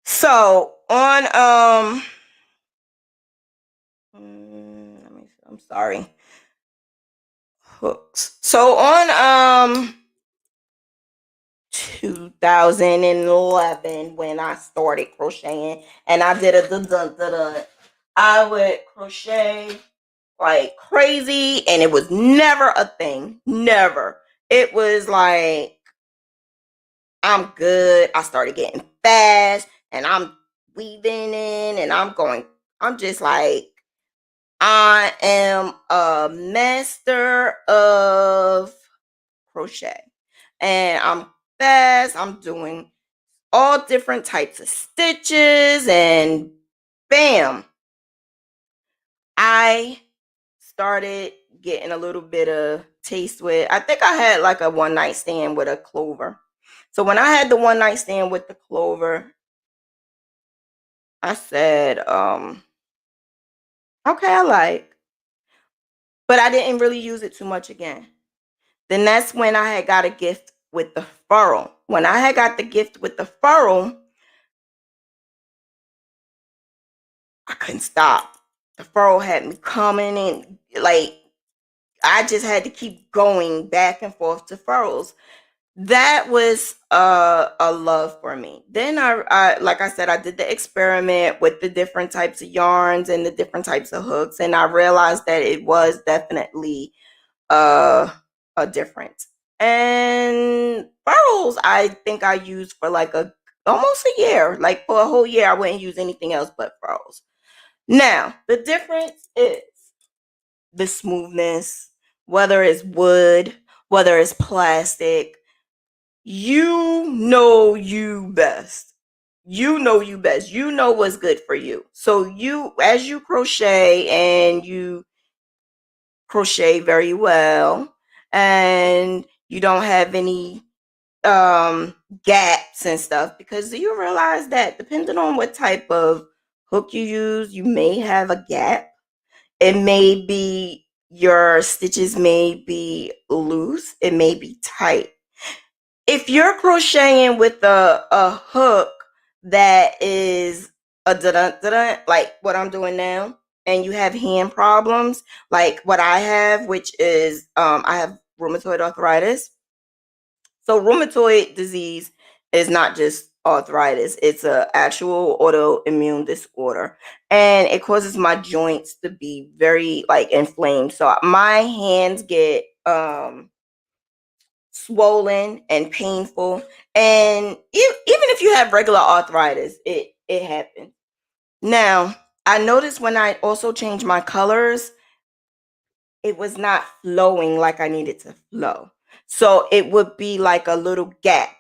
So on I'm sorry. Hooks. So on 2011 when I started crocheting and I did a dun, I would crochet like crazy and it was never a thing. Never. It was like I'm good. I started getting fast and I'm weaving in and I'm just like I am a master of crochet. And I'm fast. I'm doing all different types of stitches and bam. I started getting a little bit of taste with, I think I had like a one night stand with a clover. So when I had the one night stand with the clover, I said, okay, I like, but I didn't really use it too much again. Then that's when I had got a gift with the furrow. When I had got the gift with the furrow, I couldn't stop. The furrow had me coming and like I just had to keep going back and forth to furrows. That was a love for me. Then I like I said, I did the experiment with the different types of yarns and the different types of hooks, and I realized that it was definitely a difference. And furrows, I think I used for like almost a year. Like for a whole year, I wouldn't use anything else but furrows. Now, the difference is the smoothness, whether it's wood, whether it's plastic, you know you best. You know you best. You know what's good for you. So you, as you crochet and you crochet very well and you don't have any gaps and stuff, because you realize that depending on what type of hook you use, you may have a gap. It may be your stitches may be loose, it may be tight. If you're crocheting with a hook that is a dun like what I'm doing now, and you have hand problems like what I have, which is I have rheumatoid arthritis. So rheumatoid disease is not just arthritis, it's a actual autoimmune disorder, and it causes my joints to be very like inflamed. So my hands get swollen and painful, and even if you have regular arthritis, it happens. Now I noticed when I also changed my colors, it was not flowing like I needed to flow. So it would be like a little gap.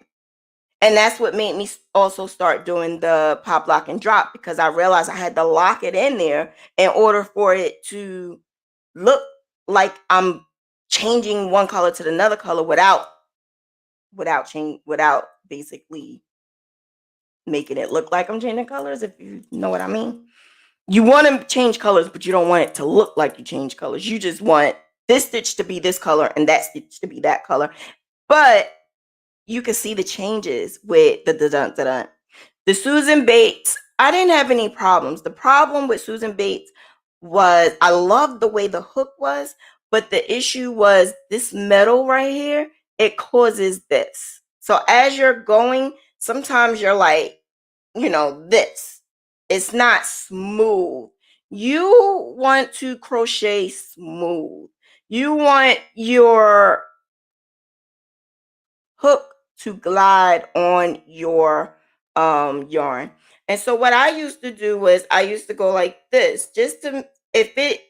And that's what made me also start doing the pop, lock, and drop, because I realized I had to lock it in there in order for it to look like I'm changing one color to another color without basically making it look like I'm changing colors, if you know what I mean. You want to change colors, but you don't want it to look like you change colors. You just want this stitch to be this color and that stitch to be that color. But you can see the changes with the Susan Bates. I didn't have any problems. The problem with Susan Bates was I loved the way the hook was, but the issue was this metal right here, it causes this. So as you're going, sometimes you're like, this. It's not smooth. You want to crochet smooth. You want your hook to glide on your yarn. And so what I used to do was I used to go like this, just to, if it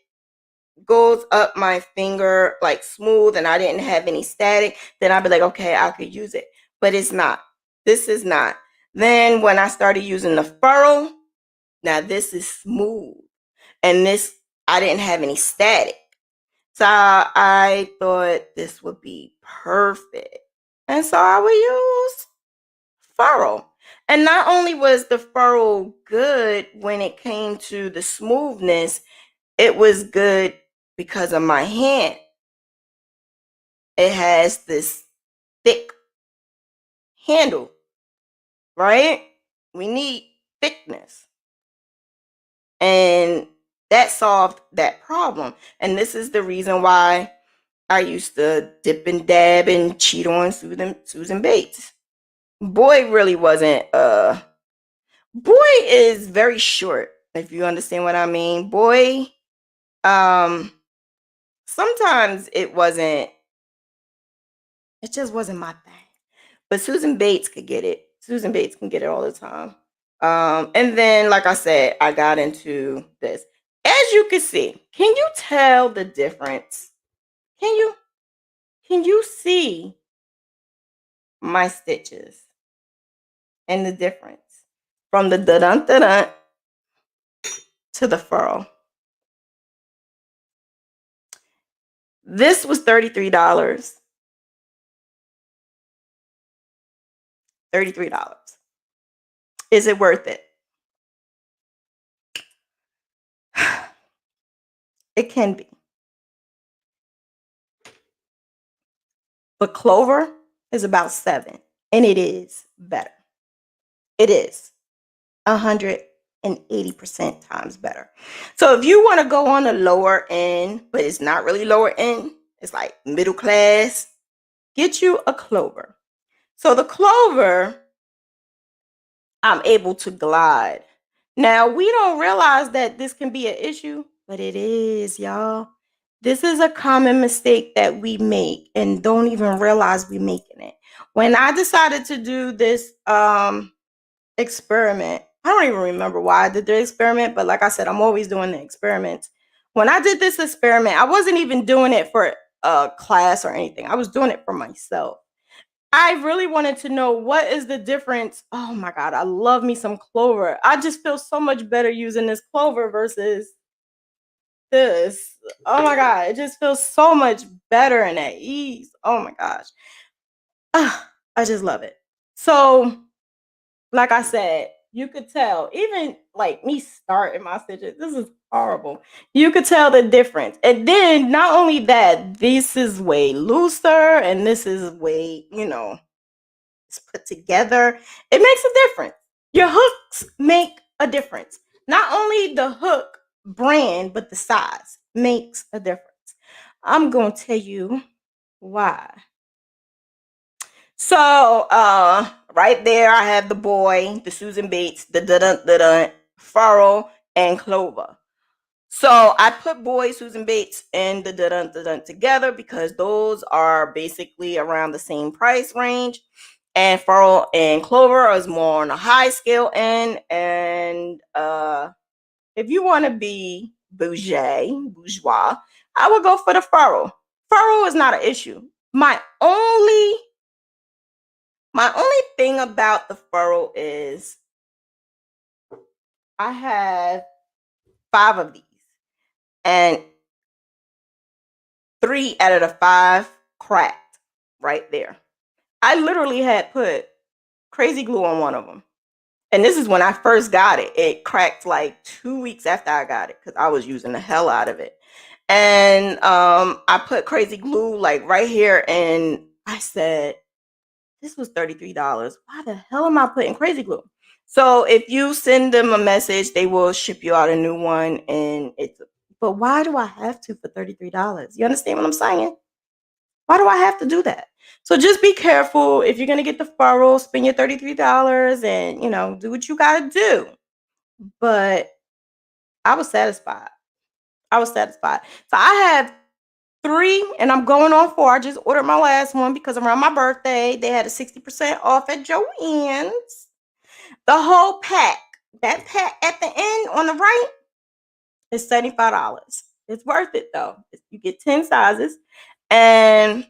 goes up my finger like smooth and I didn't have any static, then I'd be like, okay, I could use it. But it's not. This is not. Then when I started using the furrow, now this is smooth. And this, I didn't have any static. So I thought this would be perfect. And so I would use furrow. And not only was the furrow good when it came to the smoothness, it was good because of my hand. It has this thick handle, right? We need thickness. And that solved that problem. And this is the reason why I used to dip and dab and cheat on Susan Bates. Boy really wasn't boy is very short, if you understand what I mean. Boy, um sometimes it just wasn't my thing. But Susan Bates could get it. Susan Bates can get it all the time. And then, like I said, I got into this. As you can see, can you tell the difference? Can you see my stitches and the difference from the da-dun da-dun to the furrow? This was $33. $33. Is it worth it? It can be. But Clover is about 7, and it is better. It is 180% times better. So if you want to go on the lower end, but it's not really lower end, it's like middle class, get you a Clover. So the Clover, I'm able to glide. Now, we don't realize that this can be an issue, but it is, y'all. This is a common mistake that we make and don't even realize we're making it. When I decided to do this experiment, I don't even remember why I did the experiment, but like I said, I'm always doing the experiments. When I did this experiment, I wasn't even doing it for a class or anything. I was doing it for myself. I really wanted to know what is the difference. Oh my God, I love me some Clover. I just feel so much better using this Clover versus this. Oh my God, it just feels so much better and at ease. Oh my gosh. I just love it. So, like I said, you could tell, even like me starting my stitches, this is horrible. You could tell the difference. And then not only that, this is way looser and this is way, it's put together. It makes a difference. Your hooks make a difference. Not only the hook brand, but the size makes a difference. I'm going to tell you why. So, right there, I have the boy, the Susan Bates, the da-dun, furrow, and Clover. So I put boy, Susan Bates, and the da-dun together because those are basically around the same price range. And furrow and Clover is more on the high scale end. And if you want to be bourgeois, I would go for the furrow. Furrow is not an issue. My only thing about the furrow is I have 5 of these, and 3 out of the 5 cracked right there. I literally had put crazy glue on one of them. And this is when I first got it. It cracked like 2 weeks after I got it because I was using the hell out of it. And I put crazy glue like right here, and I said, this was $33. Why the hell am I putting crazy glue? So if you send them a message, they will ship you out a new one. And but why do I have to for $33? You understand what I'm saying? Why do I have to do that? So just be careful. If you're going to get the furrow, spend your $33 and, do what you got to do. But I was satisfied. So I have 3 and I'm going on 4. I just ordered my last one because around my birthday, they had a 60% off at Joann's. The whole pack, that pack at the end on the right is $75. It's worth it though. You get 10 sizes. And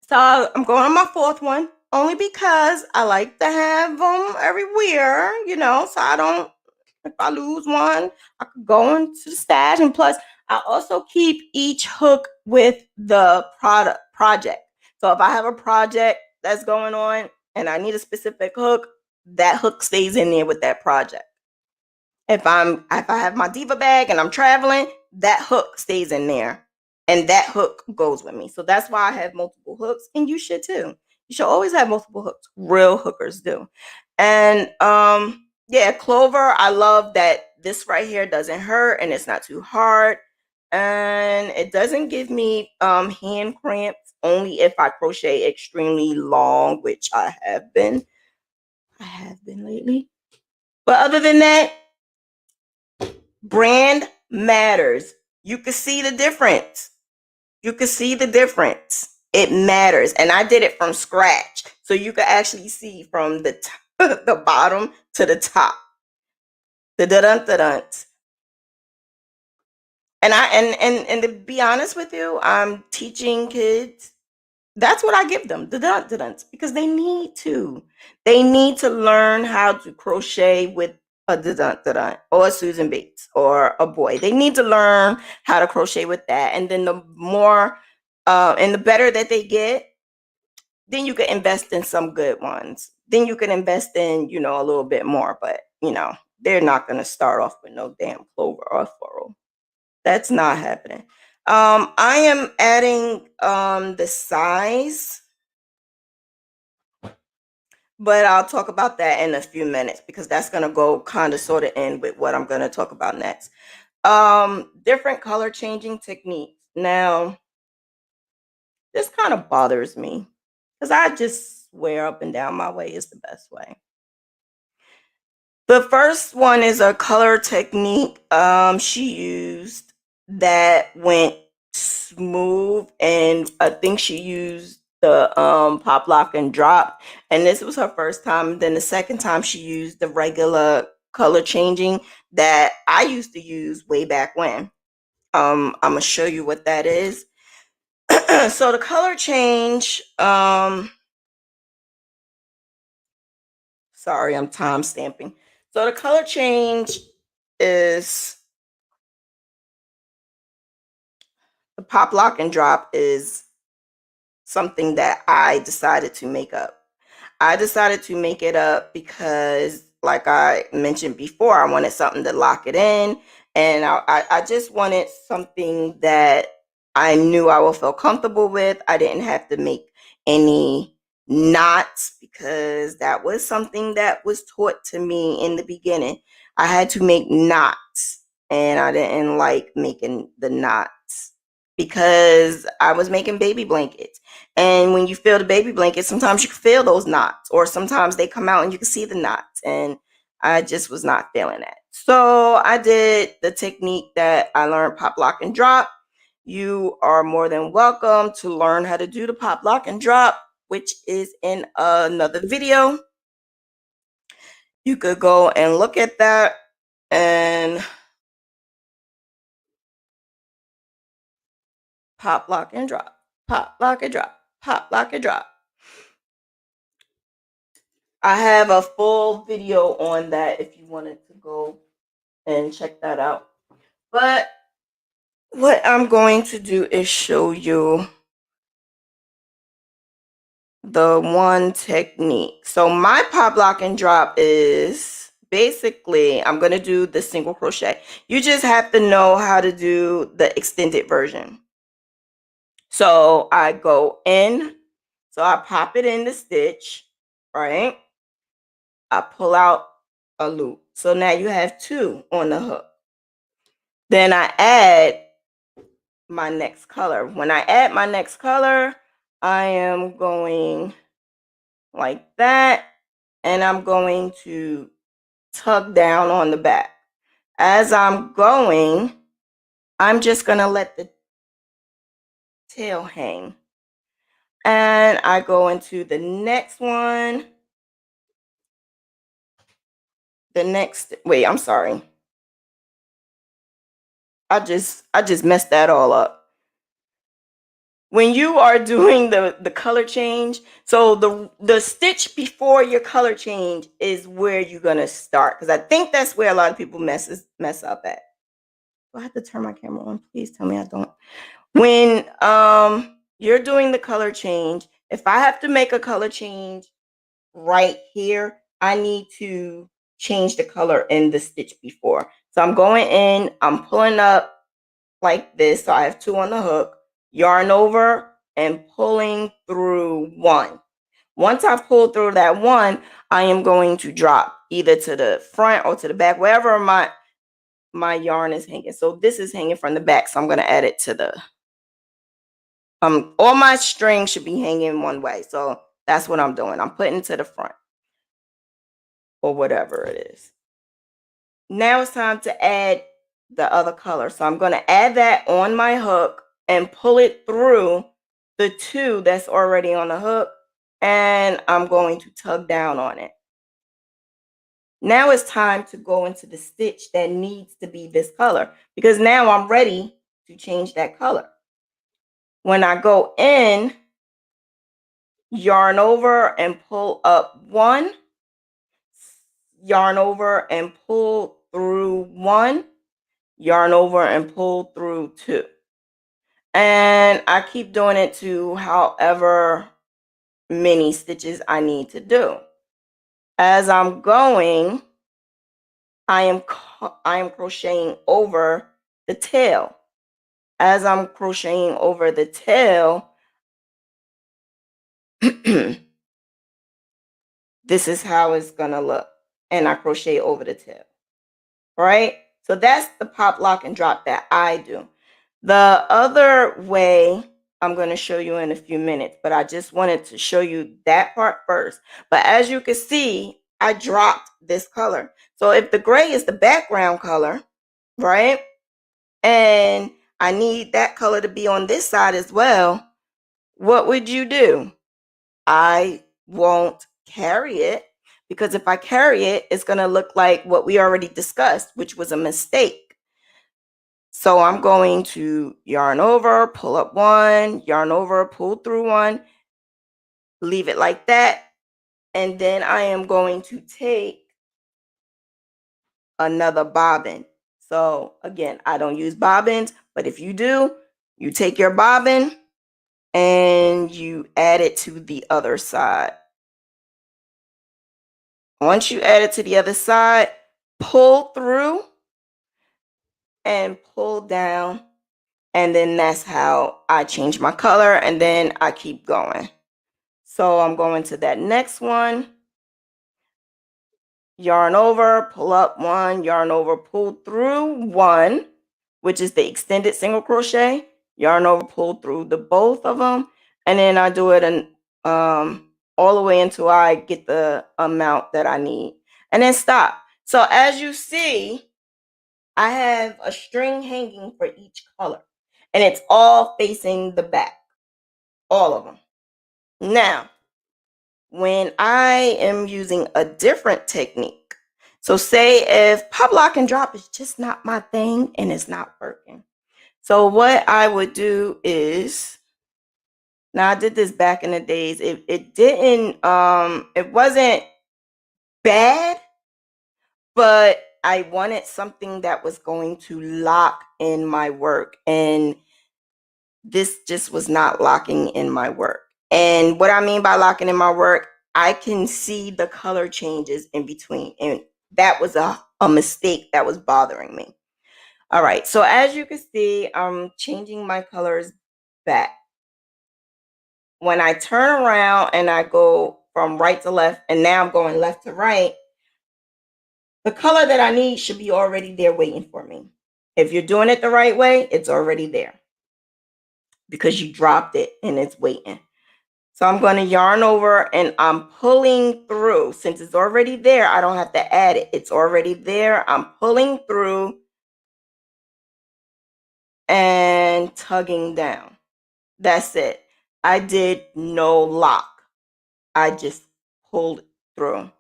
so I'm going on my 4th one only because I like to have them everywhere, so I don't, if I lose one, I could go into the stash. And plus, I also keep each hook with the project. So if I have a project that's going on and I need a specific hook, that hook stays in there with that project. If I have my Diva bag and I'm traveling, that hook stays in there and that hook goes with me. So that's why I have multiple hooks, and you should too. You should always have multiple hooks. Real hookers do. And yeah, Clover, I love that this right here doesn't hurt and it's not too hard. And it doesn't give me hand cramps, only if I crochet extremely long, which I have been lately. But other than that, brand matters. You can see the difference. You can see the difference. It matters. And I did it from scratch. So you can actually see from the the bottom to the top. The dun dun. And and to be honest with you, I'm teaching kids. That's what I give them, the dun because they need to. They need to learn how to crochet with a dun or a Susan Bates or a boy. They need to learn how to crochet with that. And then the more and the better that they get, then you can invest in some good ones. Then you can invest in, a little bit more, but they're not going to start off with no damn clover or furrow. That's not happening. I am adding the size, but I'll talk about that in a few minutes because that's going to go kind of sort of in with what I'm going to talk about next. Different color changing techniques. Now, this kind of bothers me because I just swear up and down my way is the best way. The first one is a color technique she used that went smooth, and I think she used the pop lock and drop, and this was her first time. Then the second time she used the regular color changing that I used to use way back when. I'm gonna show you what that is. So the color change, sorry, I'm time stamping. So the color change is the pop lock and drop is something that I decided to make up. I decided to make it up because, like I mentioned before, I wanted something to lock it in. And I just wanted something that I knew I would feel comfortable with. I didn't have to make any knots because that was something that was taught to me in the beginning. I had to make knots, and I didn't like making the knots because I was making baby blankets. And when you feel the baby blanket, sometimes you can feel those knots, or sometimes they come out and you can see the knots. And I just was not feeling that. So I did the technique that I learned, pop, lock, and drop. You are more than welcome to learn how to do the pop, lock, and drop, which is in another video. You could go and look at that and pop, lock, and drop, pop, lock, and drop, pop, lock, and drop. I have a full video on that if you wanted to go and check that out. But what I'm going to do is show you the one technique. So my pop, lock, and drop is basically, I'm going to do the single crochet. You just have to know how to do the extended version. So I go in, so I pop it in the stitch, right? I pull out a loop. So now you have 2 on the hook. Then I add my next color. When I add my next color, I am going like that, and I'm going to tug down on the back. As I'm going, I'm just going to let the tail hang. And I go into the next one. Wait, I'm sorry. I just messed that all up. When you are doing the color change, so the stitch before your color change is where you're gonna start, because I think that's where a lot of people mess up at. Do I have to turn my camera on? Please tell me I don't. When you're doing the color change, if I have to make a color change right here, I need to change the color in the stitch before. So I'm going in, I'm pulling up like this. So I have 2 on the hook, yarn over and pulling through 1. Once I pull through that 1, I am going to drop either to the front or to the back, wherever my yarn is hanging. So this is hanging from the back, so I'm going to add it to the all my string should be hanging one way. So that's what I'm doing. I'm putting it to the front or whatever it is. Now it's time to add the other color. So I'm going to add that on my hook and pull it through the 2 that's already on the hook, and I'm going to tug down on it. Now it's time to go into the stitch that needs to be this color, because now I'm ready to change that color. When I go in, yarn over and pull up 1, yarn over and pull through 1, yarn over and pull through 2. And I keep doing it to however many stitches I need to do. As I'm going, I am crocheting over the tail. As I'm crocheting over the tail, this is how it's gonna look. And I crochet over the tail. Right? So that's the pop, lock, and drop that I do. The other way I'm going to show you in a few minutes, but I just wanted to show you that part first. But as you can see, I dropped this color. So if the gray is the background color, right, and I need that color to be on this side as well, what would you do? I won't carry it, because if I carry it, it's going to look like what we already discussed, which was a mistake. So I'm going to yarn over, pull up 1, yarn over, pull through 1, leave it like that. And then I am going to take another bobbin. So again, I don't use bobbins, but if you do, you take your bobbin and you add it to the other side. Once you add it to the other side, pull through and pull down. And then that's how I change my color, and then I keep going. So I'm going to that next one, yarn over, pull up 1, yarn over, pull through 1, which is the extended single crochet, yarn over, pull through the both of them, and then I do it all the way until I get the amount that I need, and then stop. So as you see, I have a string hanging for each color, and it's all facing the back, all of them. Now, when I am using a different technique, so say if pop, lock, and drop is just not my thing and it's not working. So what I would do is, now I did this back in the days. It didn't, it wasn't bad, but I wanted something that was going to lock in my work, and this just was not locking in my work. And what I mean by locking in my work, I can see the color changes in between, and that was a mistake that was bothering me. All right, so as you can see, I'm changing my colors back. When I turn around and I go from right to left, and now I'm going left to right, the color that I need should be already there waiting for me. If you're doing it the right way, it's already there because you dropped it and it's waiting. So I'm going to yarn over and I'm pulling through. Since it's already there, I don't have to add it. It's already there. I'm pulling through and tugging down. That's it. I did no lock. I just pulled through.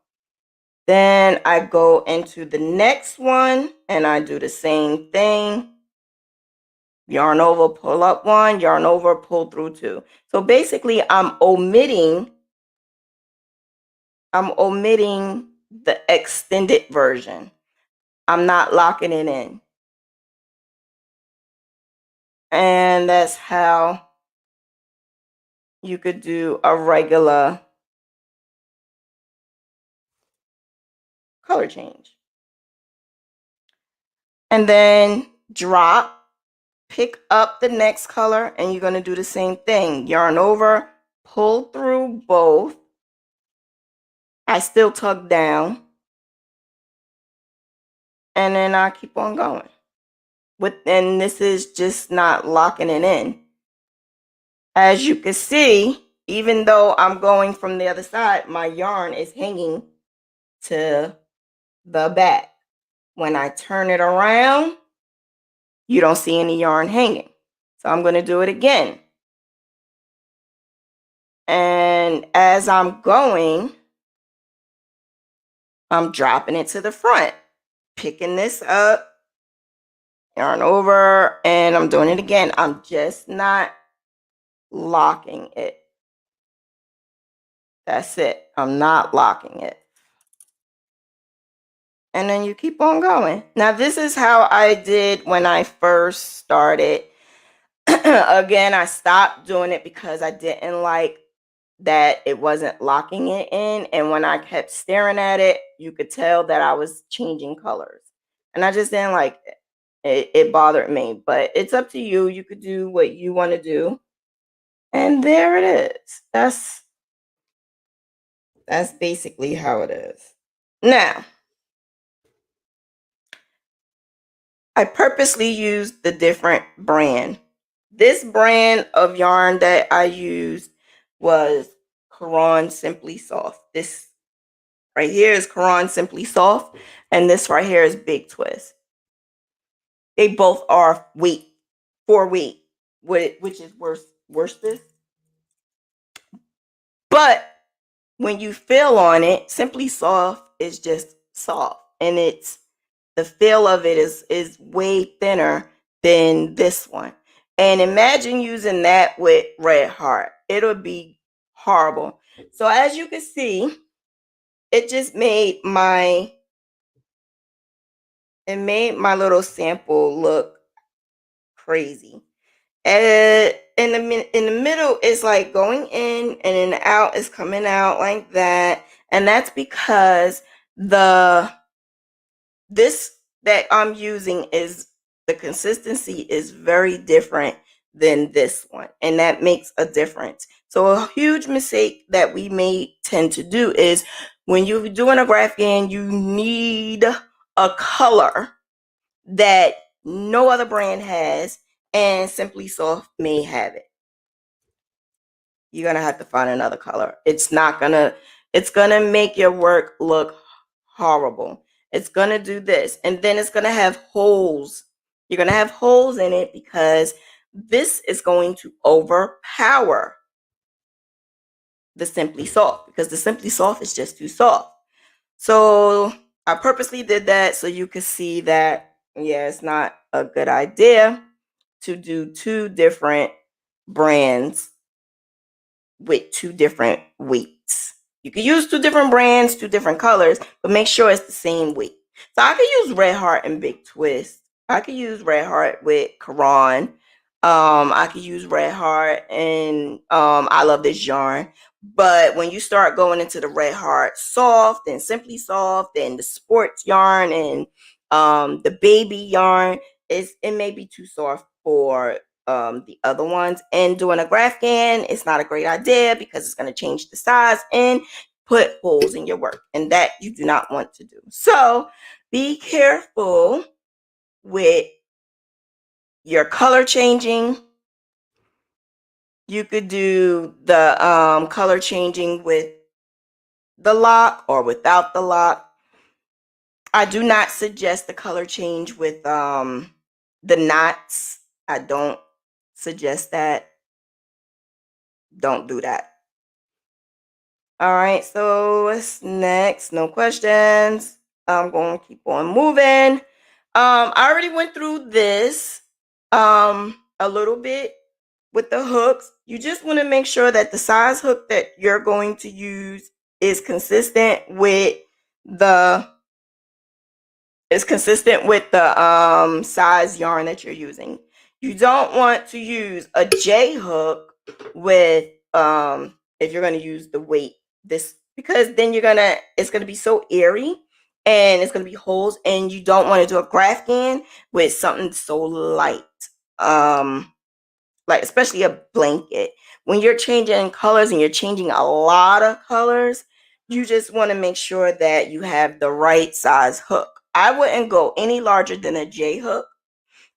Then I go into the next one and I do the same thing. Yarn over, pull up one, yarn over, pull through two. So basically I'm omitting the extended version. I'm not locking it in. And that's how you could do a regular color change. And then drop, pick up the next color, and you're going to do the same thing. Yarn over, pull through both. I still tug down. And then I keep on going. And this is just not locking it in. As you can see, even though I'm going from the other side, my yarn is hanging to the back. When I turn it around, you don't see any yarn hanging. So I'm going to do it again. And as I'm going, I'm dropping it to the front, picking this up, yarn over, and I'm doing it again. I'm just not locking it. That's it. I'm not locking it. And then you keep on going. Now, this is how I did when I first started. Again, I stopped doing it because I didn't like that it wasn't locking it in. And when I kept staring at it, you could tell that I was changing colors. And I just didn't like it. It bothered me. But it's up to you. You could do what you want to do. And there it is. That's basically how it is. Now, I purposely used the different brand. This brand of yarn that I used was Caron Simply Soft. This right here is Caron Simply Soft, and this right here is Big Twist. They both are weight, 4-weight, which is worsted. But when you feel on it, Simply Soft is just soft, and the feel of it is way thinner than this one. And imagine using that with Red Heart. It'll be horrible. So as you can see, it just made my little sample look crazy. And in the middle is like going in, and then the out is coming out like that. And that's because this that I'm using is the consistency is very different than this one, and that makes a difference. So a huge mistake that we may tend to do is when you're doing a Graphghan, you need a color that no other brand has, and Simply Soft may have it. You're gonna have to find another color. It's gonna make your work look horrible. It's gonna do this, and then it's gonna have holes. You're gonna have holes in it because this is going to overpower the Simply Soft, because the Simply Soft is just too soft. So I purposely did that so you could see that, yeah, it's not a good idea to do two different brands with two different weights. You can use two different brands, two different colors, but make sure it's the same weight. So I could use Red Heart and Big Twist. I could use Red Heart with Caron. I could use Red Heart and I love this yarn. But when you start going into the Red Heart Soft and Simply Soft and the sports yarn and the baby yarn, it may be too soft for the other ones. And doing a Graphghan, it's not a great idea because it's going to change the size and put holes in your work, and that you do not want to do. So be careful with your color changing. You could do the color changing with the lock or without the lock. I do not suggest the color change with the knots. I don't suggest that. Don't do that. All right, so what's next? No questions. I'm going to keep on moving. I already went through this a little bit with the hooks. You just want to make sure that the size hook that you're going to use is consistent with the size yarn that you're using. You don't want to use a J hook with if you're going to use the weight this, because then it's going to be so airy and it's going to be holes, and you don't want to do a Graphghan with something so light. Like especially a blanket. When you're changing colors and you're changing a lot of colors, you just want to make sure that you have the right size hook. I wouldn't go any larger than a J hook.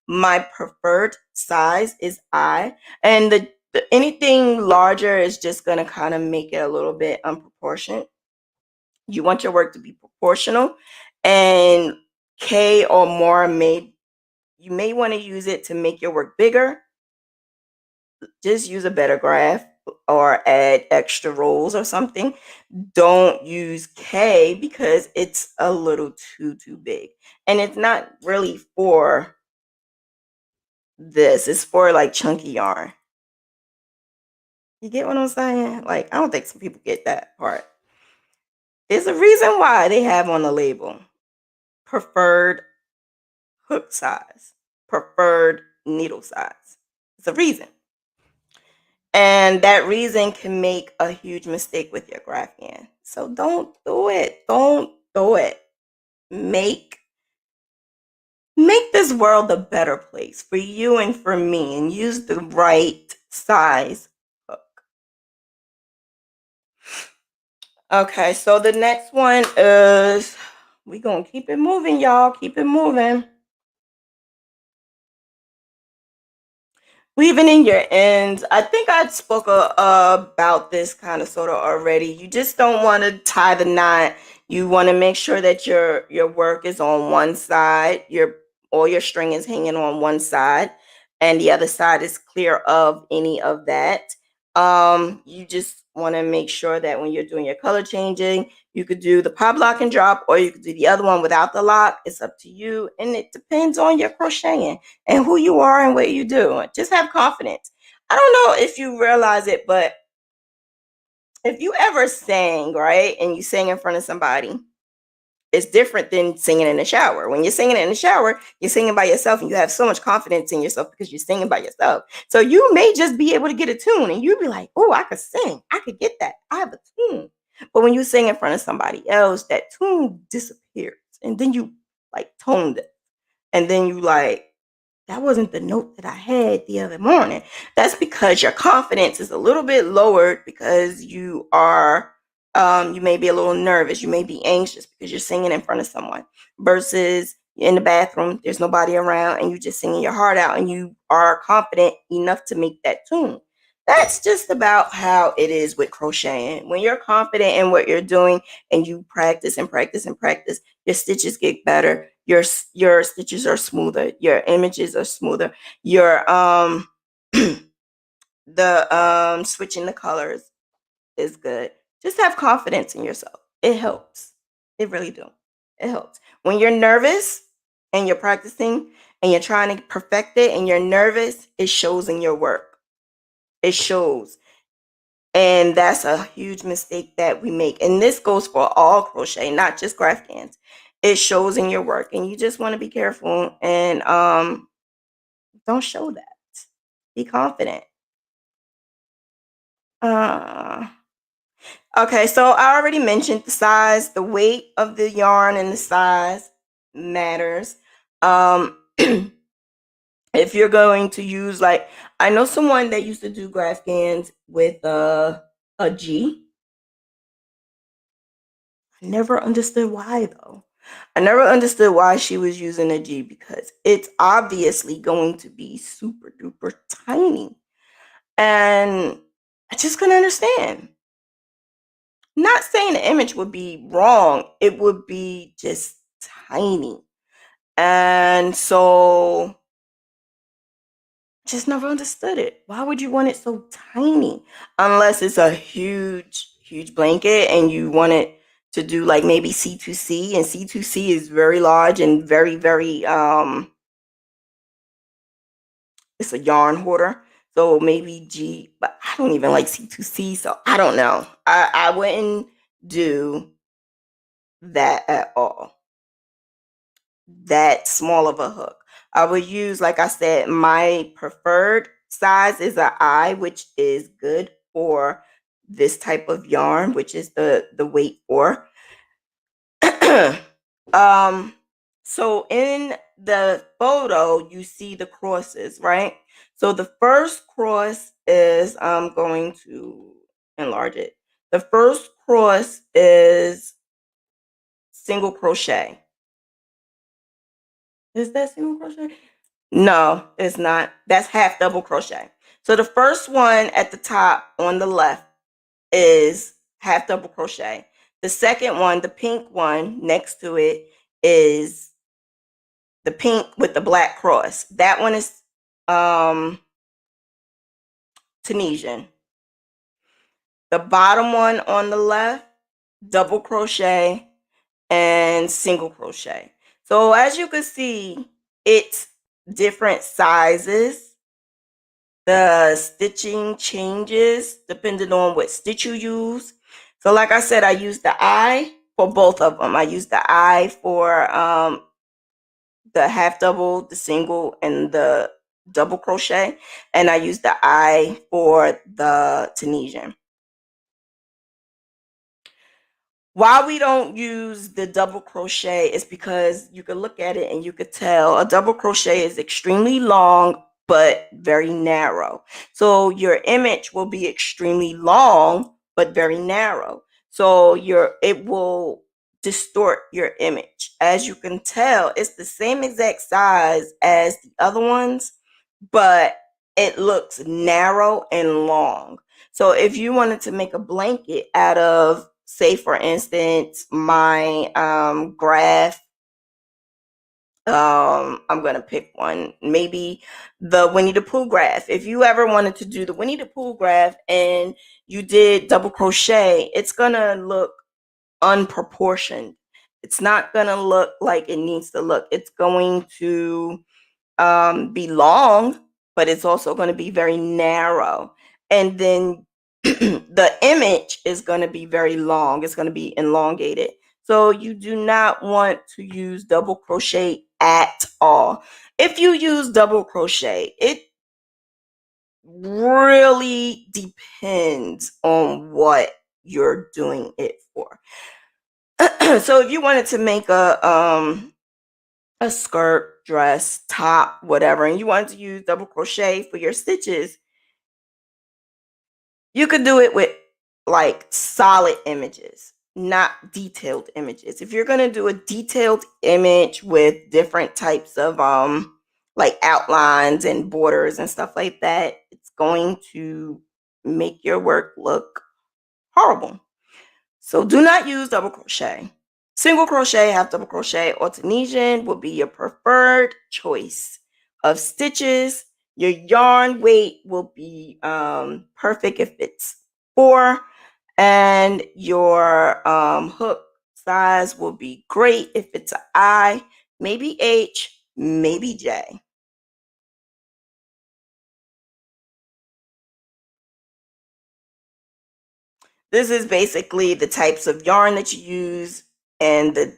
My preferred size is I, and the anything larger is just going to kind of make it a little bit unproportionate. You want your work to be proportional, and K or more you may want to use it to make your work bigger. Just use a better graph or add extra rolls or something. Don't use K because it's a little too big, and it's not really for this. It's for like chunky yarn. You get what I'm saying? Like, I don't think some people get that part. There's a reason why they have on the label preferred hook size, preferred needle size. It's a reason. And that reason can make a huge mistake with your Graphghan. So don't do it. Don't do it. Make this world a better place for you and for me, and use the right size hook. Okay, so the next one is, we're going to keep it moving, y'all. Keep it moving. Weaving in your ends. I think I spoke about this kind of sort of already. You just don't want to tie the knot. You want to make sure that your work is on one side. All your string is hanging on one side, and the other side is clear of any of that. You just want to make sure that when you're doing your color changing, you could do the pop, lock, and drop, or you could do the other one without the lock. It's up to you, and it depends on your crocheting and who you are and what you do. Just have confidence. I don't know if you realize it, but if you ever sang, right, and you sing in front of somebody, it's different than singing in the shower. When you're singing in the shower, you're singing by yourself, and you have so much confidence in yourself because you're singing by yourself. So you may just be able to get a tune, and you'll be like, oh, I could sing. I could get that. I have a tune. But when you sing in front of somebody else, that tune disappears, and then you like toned it, and then you like, that wasn't the note that I had the other morning. That's because your confidence is a little bit lowered because you are, you may be a little nervous. You may be anxious because you're singing in front of someone versus in the bathroom, there's nobody around, and you just singing your heart out, and you are confident enough to make that tune. That's just about how it is with crocheting. When you're confident in what you're doing and you practice and practice and practice, your stitches get better. Your stitches are smoother. Your images are smoother. Your the switching the colors is good. Just have confidence in yourself. It helps. It really do. It helps. When you're nervous and you're practicing and you're trying to perfect it and you're nervous, it shows in your work. It shows. And that's a huge mistake that we make. And this goes for all crochet, not just Graphghans. It shows in your work, and you just want to be careful and don't show that. Be confident. Okay, so I already mentioned the size, the weight of the yarn and the size matters. If you're going to use, like, I know someone that used to do Graphghans with a G. I never understood why, though. I never understood why she was using a G, because it's obviously going to be super duper tiny. And I just couldn't understand. Not saying the image would be wrong, it would be just tiny. And so Just never understood it. Why would you want it so tiny? Unless it's a huge, huge blanket and you want it to do like maybe C2C, and C2C is very large and very, very it's a yarn hoarder. So maybe G, but I don't even like C2C, so I don't know. I wouldn't do that at all. That small of a hook. I would use, like I said, my preferred size is a I, which is good for this type of yarn, which is the weight for. um, so in the photo, you see the crosses, right? So the first cross is, I'm going to enlarge it. The first cross is single crochet. Is that single crochet? No, it's not. That's half double crochet. So the first one at the top on the left is half double crochet. The second one, the pink one next to it, is the pink with the black cross. That one is Tunisian. The bottom one on the left, double crochet and single crochet. So as you can see, it's different sizes. The stitching changes depending on what stitch you use. So like I said, I use the I for both of them. I use the I for the half double, the single, and the double crochet, and I use the I for the Tunisian. Why we don't use the double crochet is because you could look at it and you could tell a double crochet is extremely long but very narrow. So your image will be extremely long but very narrow. So it will distort your image. As you can tell, it's the same exact size as the other ones, but it looks narrow and long. So if you wanted to make a blanket out of, say for instance, my graph, I'm gonna pick one, maybe the Winnie the Pooh graph. If you ever wanted to do the Winnie the Pooh graph and you did double crochet, it's gonna look unproportioned. It's not gonna look like it needs to look. It's going to be long, but it's also going to be very narrow. And then the image is going to be very long. It's going to be elongated. So you do not want to use double crochet at all. If you use double crochet, it really depends on what you're doing it for. So if you wanted to make a skirt, dress, top, whatever, and you wanted to use double crochet for your stitches, you could do it with like solid images, not detailed images. If you're going to do a detailed image with different types of like outlines and borders and stuff like that, it's going to make your work look horrible. So do not use double crochet. Single crochet, half double crochet, or Tunisian will be your preferred choice of stitches. Your yarn weight will be perfect if it's 4, and your hook size will be great if it's an I, maybe H, maybe J. This is basically the types of yarn that you use and the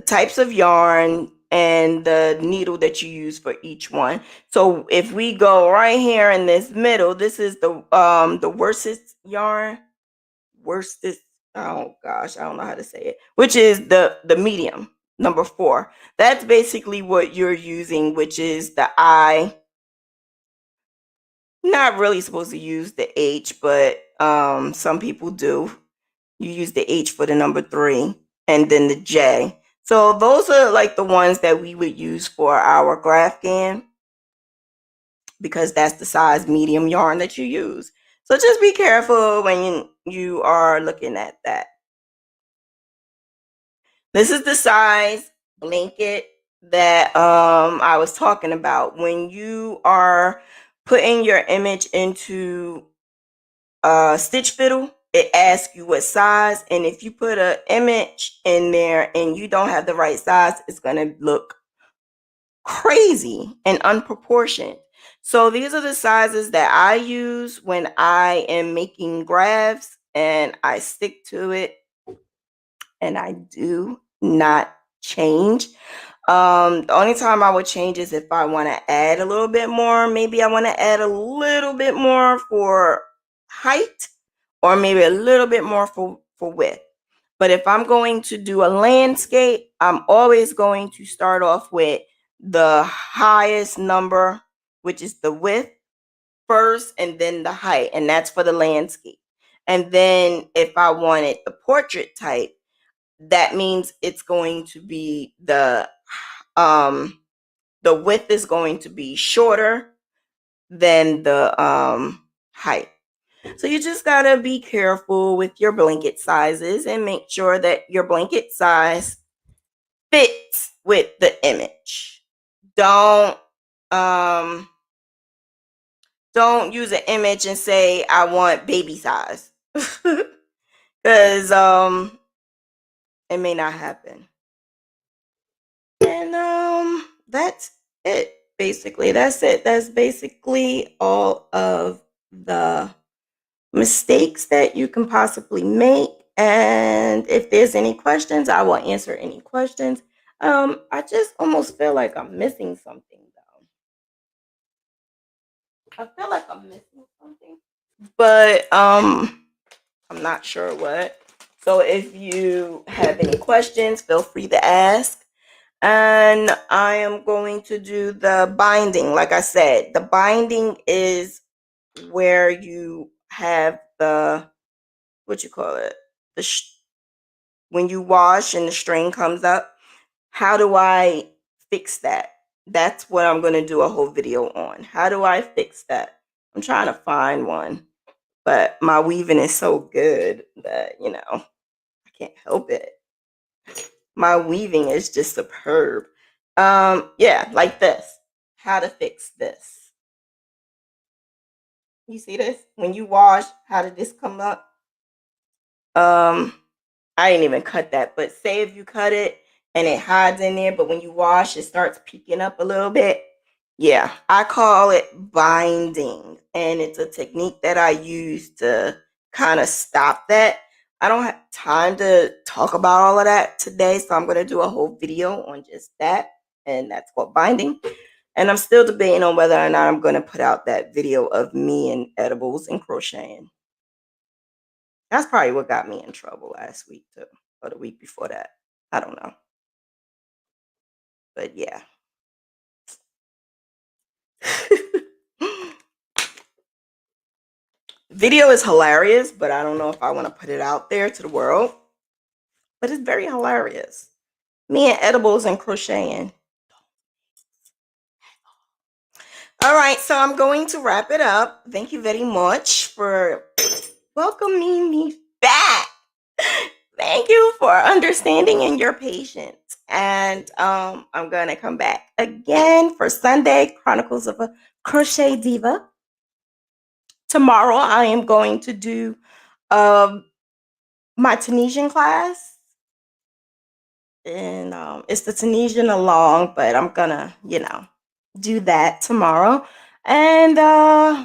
types of yarn and the needle that you use for each one. So if we go right here in this middle, this is the worstest yarn, worstest, oh gosh, I don't know how to say it, which is the medium, number 4. That's basically what you're using, which is the I. Not really supposed to use the H, but some people do. You use the H for the number 3 and then the J. So those are like the ones that we would use for our Graphghan, because that's the size medium yarn that you use. So just be careful when you are looking at that. This is the size blanket that I was talking about. When you are putting your image into Stitch Fiddle, it asks you what size, and if you put an image in there and you don't have the right size, it's going to look crazy and unproportioned. So these are the sizes that I use when I am making graphs, and I stick to it, and I do not change. The only time I would change is if I want to add a little bit more. Maybe I want to add a little bit more for height, or maybe a little bit more for width. But if I'm going to do a landscape, I'm always going to start off with the highest number, which is the width first, and then the height, and that's for the landscape. And then if I wanted the portrait type, that means it's going to be the width is going to be shorter than the height. So you just gotta be careful with your blanket sizes and make sure that your blanket size fits with the image. Um don't use an image and say I want baby size. Because it may not happen. And that's it. Basically, that's it. That's basically all of the mistakes that you can possibly make. And if there's any questions, I will answer any questions. I just almost feel like I'm missing something though. I feel like I'm missing something, but I'm not sure what. So if you have any questions, feel free to ask. And I am going to do the binding. Like I said, the binding is where you have the, what you call it, when you wash and the string comes up. How do I fix that? That's what I'm going to do a whole video on. How do I fix that? I'm trying to find one, but my weaving is so good that, I can't help it. My weaving is just superb. Yeah, like this. How to fix this. You see this? When you wash, how did this come up? I didn't even cut that, but say if you cut it and it hides in there, but when you wash, it starts peeking up a little bit. Yeah, I call it binding, and it's a technique that I use to kind of stop that. I don't have time to talk about all of that today, so I'm going to do a whole video on just that, and that's called binding. And I'm still debating on whether or not I'm going to put out that video of me and edibles and crocheting. That's probably what got me in trouble last week too, or the week before that. I don't know. But yeah. Video is hilarious, but I don't know if I want to put it out there to the world. But it's very hilarious. Me and edibles and crocheting. All right, so I'm going to wrap it up. Thank you very much for welcoming me back. Thank you for understanding and your patience. And I'm going to come back again for Sunday, Chronicles of a Crochet Diva. Tomorrow, I am going to do my Tunisian class. And it's the Tunisian along, but I'm going to, do that tomorrow. And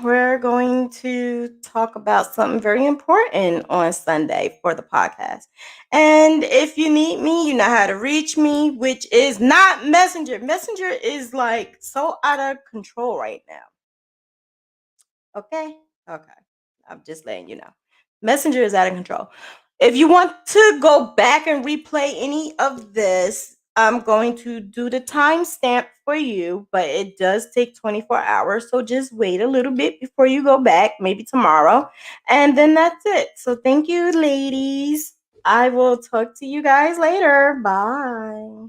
we're going to talk about something very important on Sunday for the podcast. And if you need me, you know how to reach me, which is not Messenger. Messenger is like so out of control right now. Okay? Okay. I'm just letting you know. Messenger is out of control. If you want to go back and replay any of this, I'm going to do the timestamp for you, but it does take 24 hours. So just wait a little bit before you go back, maybe tomorrow. And then that's it. So thank you, ladies. I will talk to you guys later. Bye.